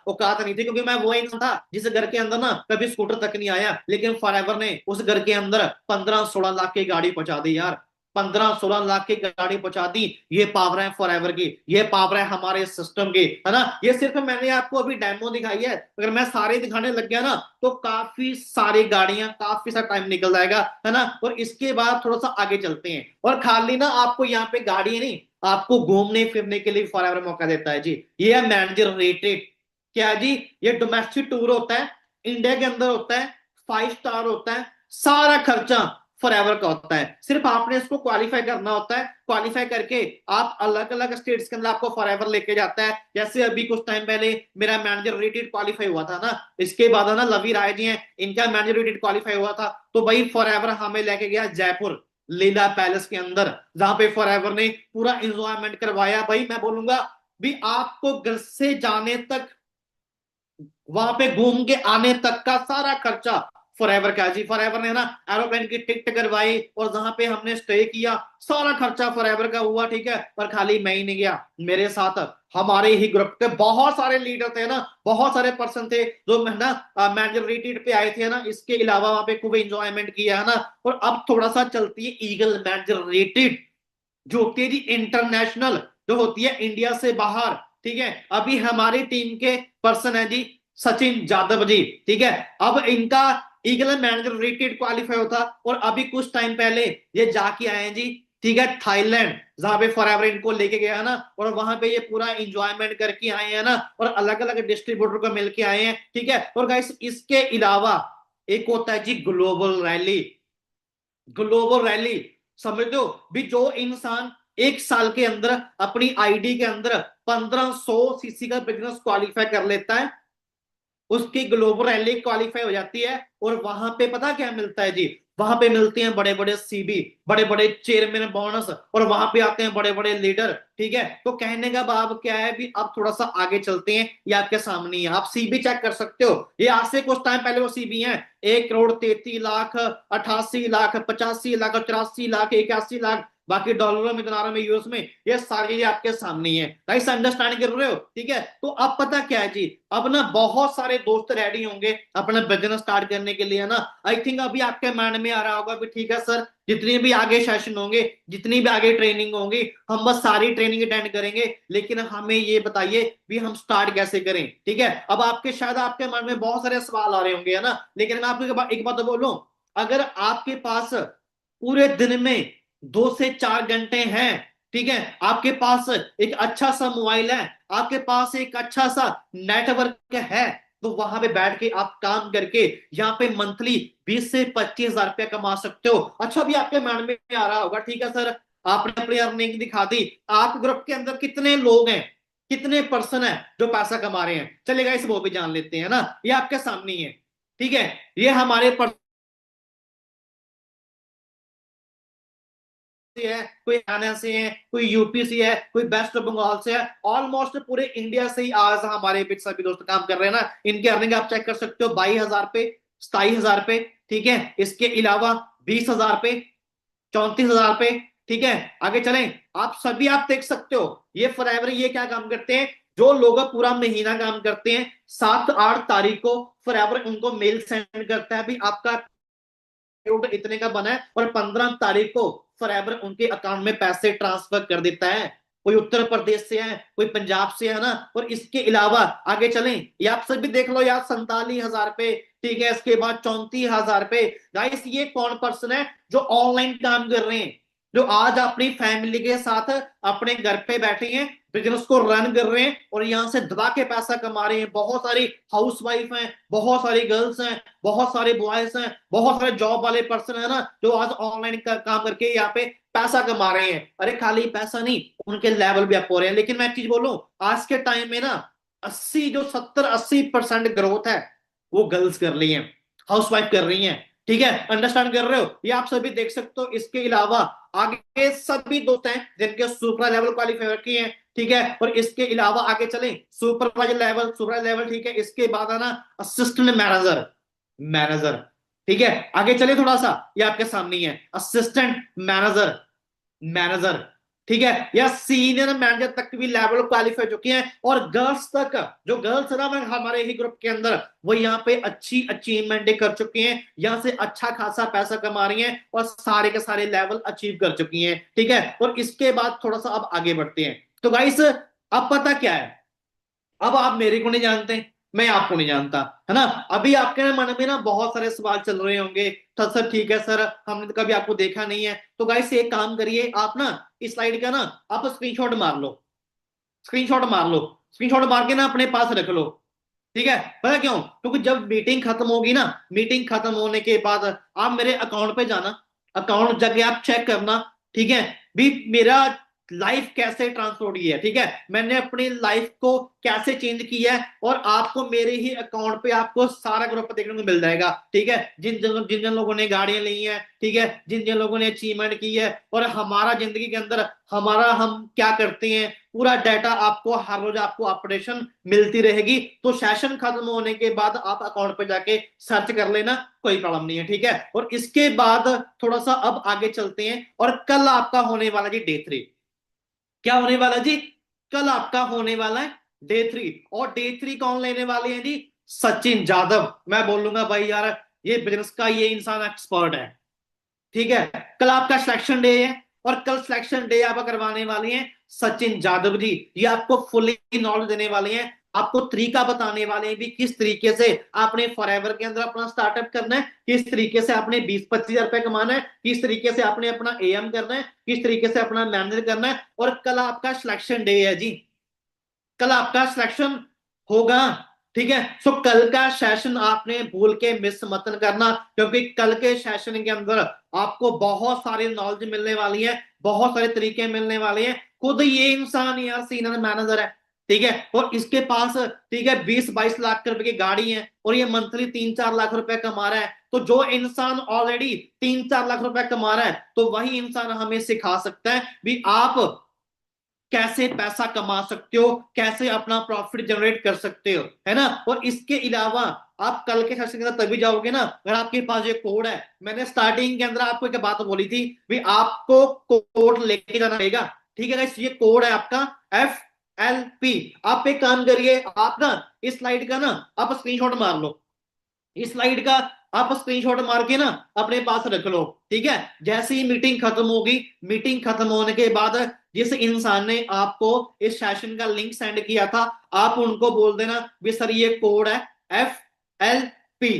औकात नहीं थी, क्योंकि मैं वो इंसान था जिस घर के अंदर ना कभी स्कूटर तक नहीं आया, लेकिन फॉरएवर ने उस घर के अंदर 15-16 लाख की गाड़ी पहुंचा दी यार। 15-16 लाख की गाड़ी पहुंचा दी। ये पावर है फॉरएवर की, ये पावर है हमारे सिस्टम की, है ना। ये सिर्फ मैंने आपको अभी डेमो दिखाई है, अगर मैं सारे दिखाने लग गया ना तो काफी सारी गाड़ियां, काफी सारा टाइम निकल जाएगा, है ना। और इसके बाद थोड़ा सा आगे चलते हैं, और खाली ना आपको यहाँ पे गाड़ी नहीं, आपको घूमने फिरने के लिए फॉरएवर मौका देता है जी। ये है मैनेजर रेटेड। क्या जी, ये डोमेस्टिक टूर होता है, इंडिया के अंदर होता है, 5 स्टार होता है, सारा खर्चा फॉरएवर का होता है। सिर्फ आपने इसको क्वालिफाई करना होता है, क्वालिफाई करके आप अलग अलग स्टेट्स के अंदर आपको फॉरएवर लेके जाता है। जैसे अभी कुछ टाइम पहले मेरा मैनेजर रेटेड क्वालिफाई हुआ था ना, इसके बाद है ना लवी राय जी हैं, इनका मैनेजर रेटेड क्वालिफाई हुआ था, तो भाई फॉरएवर हमें लेके गया जयपुर लीला पैलेस के अंदर, जहां पे फॉरएवर ने पूरा इंजॉयमेंट करवाया। भाई मैं बोलूंगा भी आपको घर से जाने तक, वहां पे घूम के आने तक का सारा खर्चा फॉरएवर का जी। फॉरएवर ने ना एरोप्लेन की टिकट करवाई, और जहां पे हमने स्टे किया सारा खर्चा फॉरएवर का हुआ। ठीक है, पर खाली मैं ही नहीं गया, मेरे साथ हमारे ही ग्रुप के बहुत सारे लीडर थे ना, बहुत सारे पर्सन थे जो ना मैनेजर रिट्रीट पे आए थे ना। इसके अलावा वहां पे खूब एंजॉयमेंट किया है ना। और अब थोड़ा सा चलती है ईगल मैनेजर रिट्रीट, जो होती है जी इंटरनेशनल, जो होती है इंडिया से बाहर। ठीक है, अभी हमारी टीम के पर्सन है जी सचिन यादव जी। ठीक है, अब इनका ईगल मैनेजर रेटेड क्वालिफाई होता, और अभी कुछ टाइम पहले ये जाके आए हैं जी। ठीक है, थाईलैंड, जहां पे फॉरएवर इनको लेके गया है ना, और वहां पे ये पूरा इंजॉयमेंट करके आए हैं ना, और अलग अलग डिस्ट्रीब्यूटर को मिलके आए हैं। ठीक है, और गाइस इसके अलावा एक होता है जी ग्लोबल रैली। ग्लोबल रैली समझ लो भी, जो इंसान 1 साल के अंदर अपनी आईडी के अंदर 1500 सीसी का बिजनेस क्वालिफाई कर लेता है, उसकी ग्लोबल रैली क्वालिफाई हो जाती है। और वहां पे पता क्या मिलता है जी, वहां पे मिलते हैं बड़े बड़े सीबी, बड़े बड़े चेयरमैन बोनस, और वहां पे आते हैं बड़े बड़े लीडर। ठीक है, तो कहने का भाव क्या है भी, अब थोड़ा सा आगे चलते हैं, ये आपके सामने है, आप सीबी चेक कर सकते हो। ये आज से कुछ टाइम पहले वो सीबी है, 1,33,00,000, 88,00,000, 85,00,000, 84,00,000, 81,00,000, बाकी डॉलरों में, दिनारों में, यूएस में, ये सारी चीजें आपके सामने ही है। गाइस अंडरस्टैंड कर रहे हो? ठीक है, तो अब पता क्या है जी, अब ना बहुत सारे दोस्त रेडी होंगे अपना बिजनेस स्टार्ट करने के लिए ना। आई थिंक अभी आपके माइंड में आ रहा होगा भी ठीक है सर, जितनी भी आगे सेशन होंगे, जितनी भी आगे ट्रेनिंग होंगी, हम बस सारी ट्रेनिंग अटेंड करेंगे, लेकिन हमें ये बताइए भी हम स्टार्ट कैसे करें। ठीक है, अब आपके शायद आपके मन में बहुत सारे सवाल आ रहे होंगे, है ना। लेकिन मैं आपको एक बात तो बोलूं, अगर आपके पास पूरे दिन में 2 से 4 घंटे हैं, ठीक है, आपके पास एक अच्छा सा मोबाइल है, आपके पास एक अच्छा सा नेटवर्क है, तो वहां पे बैठ के आप काम करके यहाँ पे मंथली 20 से 25 हजार रुपया कमा सकते हो। अच्छा भी आपके माइंड में आ रहा होगा, ठीक है सर, आपने अपनी अर्निंग दिखा दी, आप ग्रुप के अंदर कितने लोग हैं, कितने पर्सन है जो पैसा कमा रहे हैं, चलेगा इस वो भी जान लेते हैं ना। ये आपके सामने ही है, ठीक है, ये हमारे से है, कोई हरियाणा से है, कोई यूपी से है, कोई वेस्ट बंगाल से है, ऑलमोस्ट पूरे इंडिया से ही आज हमारे बीच सभी दोस्त काम कर रहे हैं ना। इनकी अर्निंग आप चेक कर सकते हो, 22 हजार पे, 27 हजार पे, ठीक है, इसके अलावा 20 हजार पे, 34 हजार पे, ठीक है। आगे चलें, आप सभी आप देख सकते हो, ये फॉरएवर ये क्या काम करते हैं, जो लोग पूरा महीना काम करते हैं, 7-8 तारीख को फॉरएवर उनको मेल सेंड करता है भी आपका करोड़ इतने का बना है, और 15 तारीख को फॉरएवर उनके अकाउंट में पैसे ट्रांसफर कर देता है। कोई उत्तर प्रदेश से है, कोई पंजाब से है ना। और इसके अलावा आगे चलें, ये आप सब भी देख लो यार, 47 हजार पे, ठीक है, इसके बाद 34 हजार पे। गाइस ये कौन पर्सन है जो ऑनलाइन काम कर रहे हैं, जो आज अपनी फैमिली के साथ अपने घर पे बैठे हैं, बिजनेस को रन कर रहे हैं और यहां से दबा के पैसा कमा रहे हैं। बहुत सारी हाउसवाइफ हैं, बहुत सारी गर्ल्स हैं, बहुत सारे बॉयज हैं, बहुत सारे जॉब वाले पर्सन है ना, जो आज ऑनलाइन काम करके यहाँ पे पैसा कमा रहे हैं। अरे खाली पैसा नहीं, उनके लेवल भी अप हो रहे हैं। लेकिन मैं एक चीज बोलूं, आज के टाइम में ना 70-80% ग्रोथ है वो गर्ल्स कर रही हैं, हाउसवाइफ कर रही हैं। ठीक है, अंडरस्टैंड कर रहे हो? ये आप सभी देख सकते हो। इसके अलावा आगे सभी दोस्त हैं जिनके सुपर लेवल क्वालिफाई किए हैं, ठीक है। और इसके अलावा आगे चलें, सुपर लेवल, ठीक है, इसके बाद आना असिस्टेंट मैनेजर, मैनेजर, ठीक है। आगे चले थोड़ा सा, ये आपके सामने ही है, असिस्टेंट मैनेजर, मैनेजर, ठीक है, या सीनियर मैनेजर तक भी लेवल क्वालिफाई चुके हैं। और गर्ल्स तक, जो गर्ल्स है ना हमारे ही ग्रुप के अंदर, वो यहाँ पे अच्छी अचीवमेंट कर चुकी हैं, यहाँ से अच्छा खासा पैसा कमा रही हैं और सारे के सारे लेवल अचीव कर चुकी हैं, ठीक है। और इसके बाद थोड़ा सा अब आगे बढ़ते हैं। तो गाइस अब पता क्या है, अब आप मेरे को नहीं जानते, मैं आपको नहीं जानता, है ना। अभी आपके मन में ना बहुत सारे सवाल चल रहे होंगे, तो सर ठीक है सर, हमने तो कभी आपको देखा नहीं है। तो गाइस एक काम करिए, आप ना इस स्लाइड का ना आप स्क्रीनशॉट मार लो, स्क्रीनशॉट मार लो, स्क्रीनशॉट मार के ना अपने पास रख लो, ठीक है। पता क्यों? क्योंकि जब मीटिंग खत्म होगी ना, मीटिंग खत्म होने के बाद आप मेरे अकाउंट पे जाना, अकाउंट जाके आप चेक करना, ठीक है, भी मेरा लाइफ कैसे ट्रांसफर हुई है, ठीक है, मैंने अपनी लाइफ को कैसे चेंज किया है। और आपको मेरे ही अकाउंट पे आपको सारा ग्रुप देखने को मिल जाएगा, ठीक है, जिन जिन लोगों ने गाड़ियां ली हैं, ठीक है, जिन जिन लोगों ने अचीवमेंट की है, और हमारा जिंदगी के अंदर हमारा हम क्या करते हैं, पूरा डाटा आपको हर रोज आपको अपडेशन मिलती रहेगी। तो सेशन खत्म होने के बाद आप अकाउंट पे जाके सर्च कर लेना, कोई प्रॉब्लम नहीं है, ठीक है। और इसके बाद थोड़ा सा अब आगे चलते हैं, और कल आपका होने वाला जी डे 3, क्या होने वाला जी, कल आपका होने वाला है डे 3। और डे 3 कौन लेने वाले हैं जी, सचिन जादव। मैं बोलूंगा भाई यार, ये बिजनेस का ये इंसान एक्सपर्ट है, ठीक है। कल आपका सिलेक्शन डे है, और कल सिलेक्शन डे आप करवाने वाले हैं सचिन जादव जी। ये आपको फुली नॉलेज देने वाले हैं, आपको तरीका बताने वाले हैं भी किस तरीके से आपने फॉरएवर के अंदर अपना स्टार्टअप करना है, किस तरीके से आपने 20-25 हजार रुपए कमाना है, किस तरीके से आपने अपना एएम करना है, किस तरीके से अपना मैनेजर करना है। और कल आपका सिलेक्शन डे है जी, कल आपका सिलेक्शन होगा, ठीक है। सो कल का सेशन आपने भूल के मिस मत करना, क्योंकि कल के सेशन के अंदर आपको बहुत सारी नॉलेज मिलने वाली है, बहुत सारे तरीके मिलने वाले हैं। खुद ये इंसान यार सीनियर मैनेजर है, ठीक है, और इसके पास, ठीक है, 20-22 लाख रुपए की गाड़ी है, और ये मंथली 3-4 लाख रुपए कमा रहा है। तो जो इंसान ऑलरेडी 3-4 लाख रुपए कमा रहा है, तो वही इंसान हमें सिखा सकता है भी आप कैसे पैसा कमा सकते हो, कैसे अपना प्रॉफिट जनरेट कर सकते हो, है ना। और इसके अलावा आप कल के सेशन के अंदर तभी जाओगे ना अगर आपके पास ये कोड है। मैंने स्टार्टिंग के अंदर आपको एक बात बोली थी भी आपको कोड लेके जाना पड़ेगा, ठीक है गाइस। ये कोड है आपका FLP। आप एक काम करिए, आप ना इस स्लाइड का ना आप स्क्रीनशॉट मार लो, इस स्लाइड का आप स्क्रीनशॉट मार के ना अपने पास रख लो, ठीक है। जैसे ही मीटिंग खत्म होगी, मीटिंग खत्म होने के बाद जिस इंसान ने आपको इस सेशन का लिंक सेंड किया था, आप उनको बोल देना भी सर ये कोड है FLP,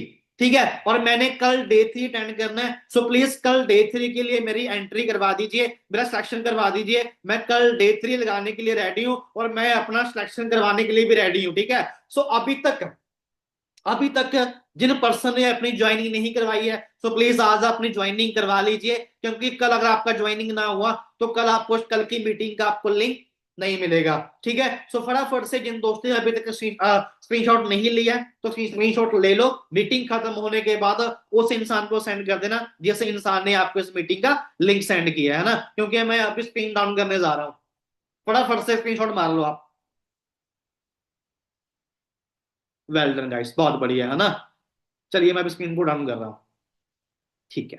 ठीक है। और मैंने कल डे 3 अटेंड करना है, सो प्लीज कल डे 3 के लिए मेरी एंट्री करवा दीजिए, मेरा सिलेक्शन करवा दीजिए। मैं कल डे 3 लगाने के लिए रेडी हूं और मैं अपना सिलेक्शन करवाने के लिए भी रेडी हूं, ठीक है। सो अभी तक जिन पर्सन ने अपनी ज्वाइनिंग नहीं करवाई है, तो प्लीज आज अपनी ज्वाइनिंग करवा लीजिए, क्योंकि कल अगर आपका ज्वाइनिंग ना हुआ तो कल आपको कल की मीटिंग का आपको लिंक नहीं मिलेगा, ठीक है। सो फटाफट से जिन दोस्तों ने अभी तक स्क्रीनशॉट नहीं लिया तो स्क्रीनशॉट ले लो, मीटिंग खत्म होने के बाद उस इंसान को सेंड कर देना जिस इंसान ने आपको इस मीटिंग का लिंक सेंड किया है ना, क्योंकि मैं अभी स्क्रीन डाउन करने जा रहा हूं। फटाफट से स्क्रीनशॉट मार लो आप। वेल डन गाइस, बहुत बढ़िया है ना। चलिए मैं अभी स्क्रीन को डाउन कर रहा हूं, ठीक है,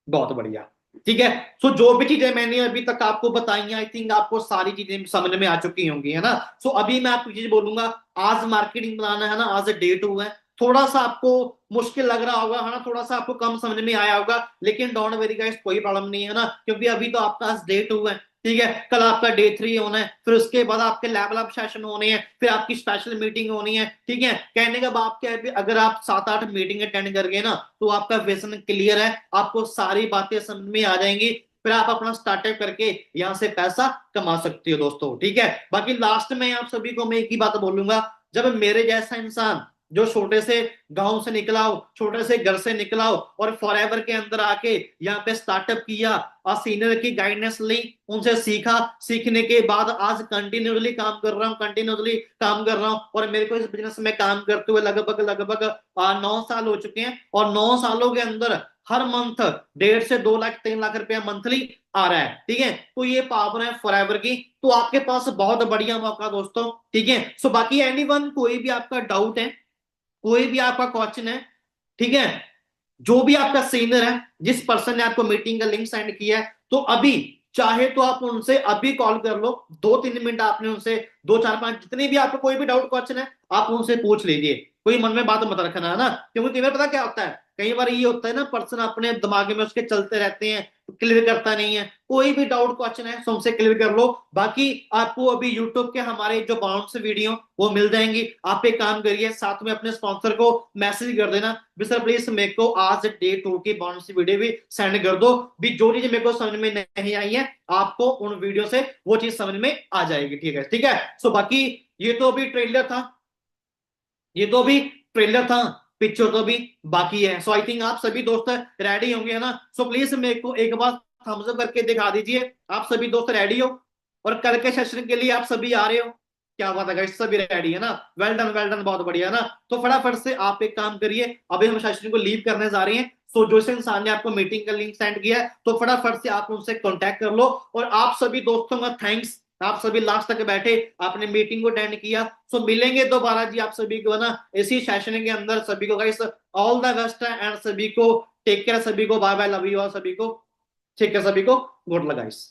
बहुत बढ़िया, ठीक है। सो जो भी चीजें मैंने अभी तक आपको बताई, आई थिंक आपको सारी चीजें समझ में आ चुकी होंगी, है ना। सो अभी मैं आपको चीज बोलूंगा, आज मार्केटिंग बनाना है ना, आज डे 2 है, थोड़ा सा आपको मुश्किल लग रहा होगा, है ना, थोड़ा सा आपको कम समझ में आया होगा, लेकिन डोंट वरी गाइस, कोई प्रॉब्लम नहीं है ना, क्योंकि अभी तो आपका आज डे 2 है, ठीक है। कल आपका डे 3 होना है, फिर उसके बाद आपके लेवल अप सेशन होने हैं, फिर आपकी स्पेशल मीटिंग होनी है, ठीक है। कहने का बात क्या है, अगर आप 7-8 मीटिंग अटेंड कर गए ना तो आपका विजन क्लियर है, आपको सारी बातें समझ में आ जाएंगी, फिर आप अपना स्टार्टअप करके यहां से पैसा कमा सकते हो दोस्तों, ठीक है। बाकी लास्ट में आप सभी को मैं एक ही बात बोलूंगा, जब मेरे जैसा इंसान जो छोटे से गांव से निकला हो, छोटे से घर से निकला हो और फॉरएवर के अंदर आके यहाँ पे स्टार्टअप किया और सीनियर की गाइडेंस ली, उनसे सीखा, सीखने के बाद आज कंटिन्यूसली काम कर रहा हूँ, कंटिन्यूसली काम कर रहा हूँ, और मेरे को इस बिजनेस में काम करते हुए लगभग लगभग 9 साल हो चुके हैं, और 9 सालों के अंदर हर मंथ 1.5 से 2 लाख 3 लाख रुपया मंथली आ रहा है, ठीक है। तो ये पावर है फॉरएवर की, तो आपके पास बहुत बढ़िया मौका दोस्तों, ठीक है। सो बाकी एनीवन कोई भी आपका डाउट है, कोई भी आपका क्वेश्चन है, ठीक है, जो भी आपका सीनियर है, जिस पर्सन ने आपको मीटिंग का लिंक सेंड किया है, तो अभी चाहे तो आप उनसे अभी कॉल कर लो, 2-3 मिनट आपने उनसे, 2-4-5 जितने भी आपको कोई भी डाउट क्वेश्चन है आप उनसे पूछ लीजिए, कोई मन में बात मत रखना, है ना। क्योंकि कई बार पता क्या होता है, कई बार ये होता है ना, पर्सन अपने दिमाग में उसके चलते रहते हैं, क्लियर करता नहीं है। कोई भी डाउट क्वेश्चन है तो उनसे क्लियर कर लो। बाकी आपको अभी यूट्यूब के हमारे जो बाउंस वीडियो वो मिल जाएंगी, आप एक काम करिए, साथ में अपने स्पॉन्सर को मैसेज कर देना भी सर प्लीज मेरे को आज डे 2 की बाउंस वीडियो भी सेंड कर दो, भी जो चीज मेरे को समझ में नहीं आई है आपको उन वीडियो से वो चीज समझ में आ जाएगी, ठीक है, ठीक है। सो बाकी ये तो अभी ट्रेलर था, ये तो अभी ट्रेलर था, पिक्चर तो अभी बाकी है। सो आई थिंक आप सभी दोस्त रेडी होंगे, है ना। सो प्लीज मेरे को एक बार थम्स अप करके दिखा दीजिए, आप सभी दोस्त रेडी हो, और कल के सेशन के लिए आप सभी आ रहे हो। क्या बात है गाइस, सभी रेडी है ना, वेल डन वेल डन, बहुत बढ़िया है ना। तो फटाफट से आप एक काम करिए, अभी हम सेशन को लीव करने जा रहे हैं। सो जो से इंसान ने आपको मीटिंग का लिंक सेंड किया है, तो फटाफट से आप उनसे कांटेक्ट कर लो। और आप सभी दोस्तों का थैंक्स, आप सभी लास्ट तक बैठे, आपने मीटिंग को अटेंड किया। सो मिलेंगे दोबारा जी आप सभी को, है ना, इसी सेशन के अंदर। सभी को गाइस ऑल द बेस्ट है, एंड सभी को टेक केयर, सभी को बाय बाय, लव यू और सभी को, ठीक है, सभी को गुड लक गाइस।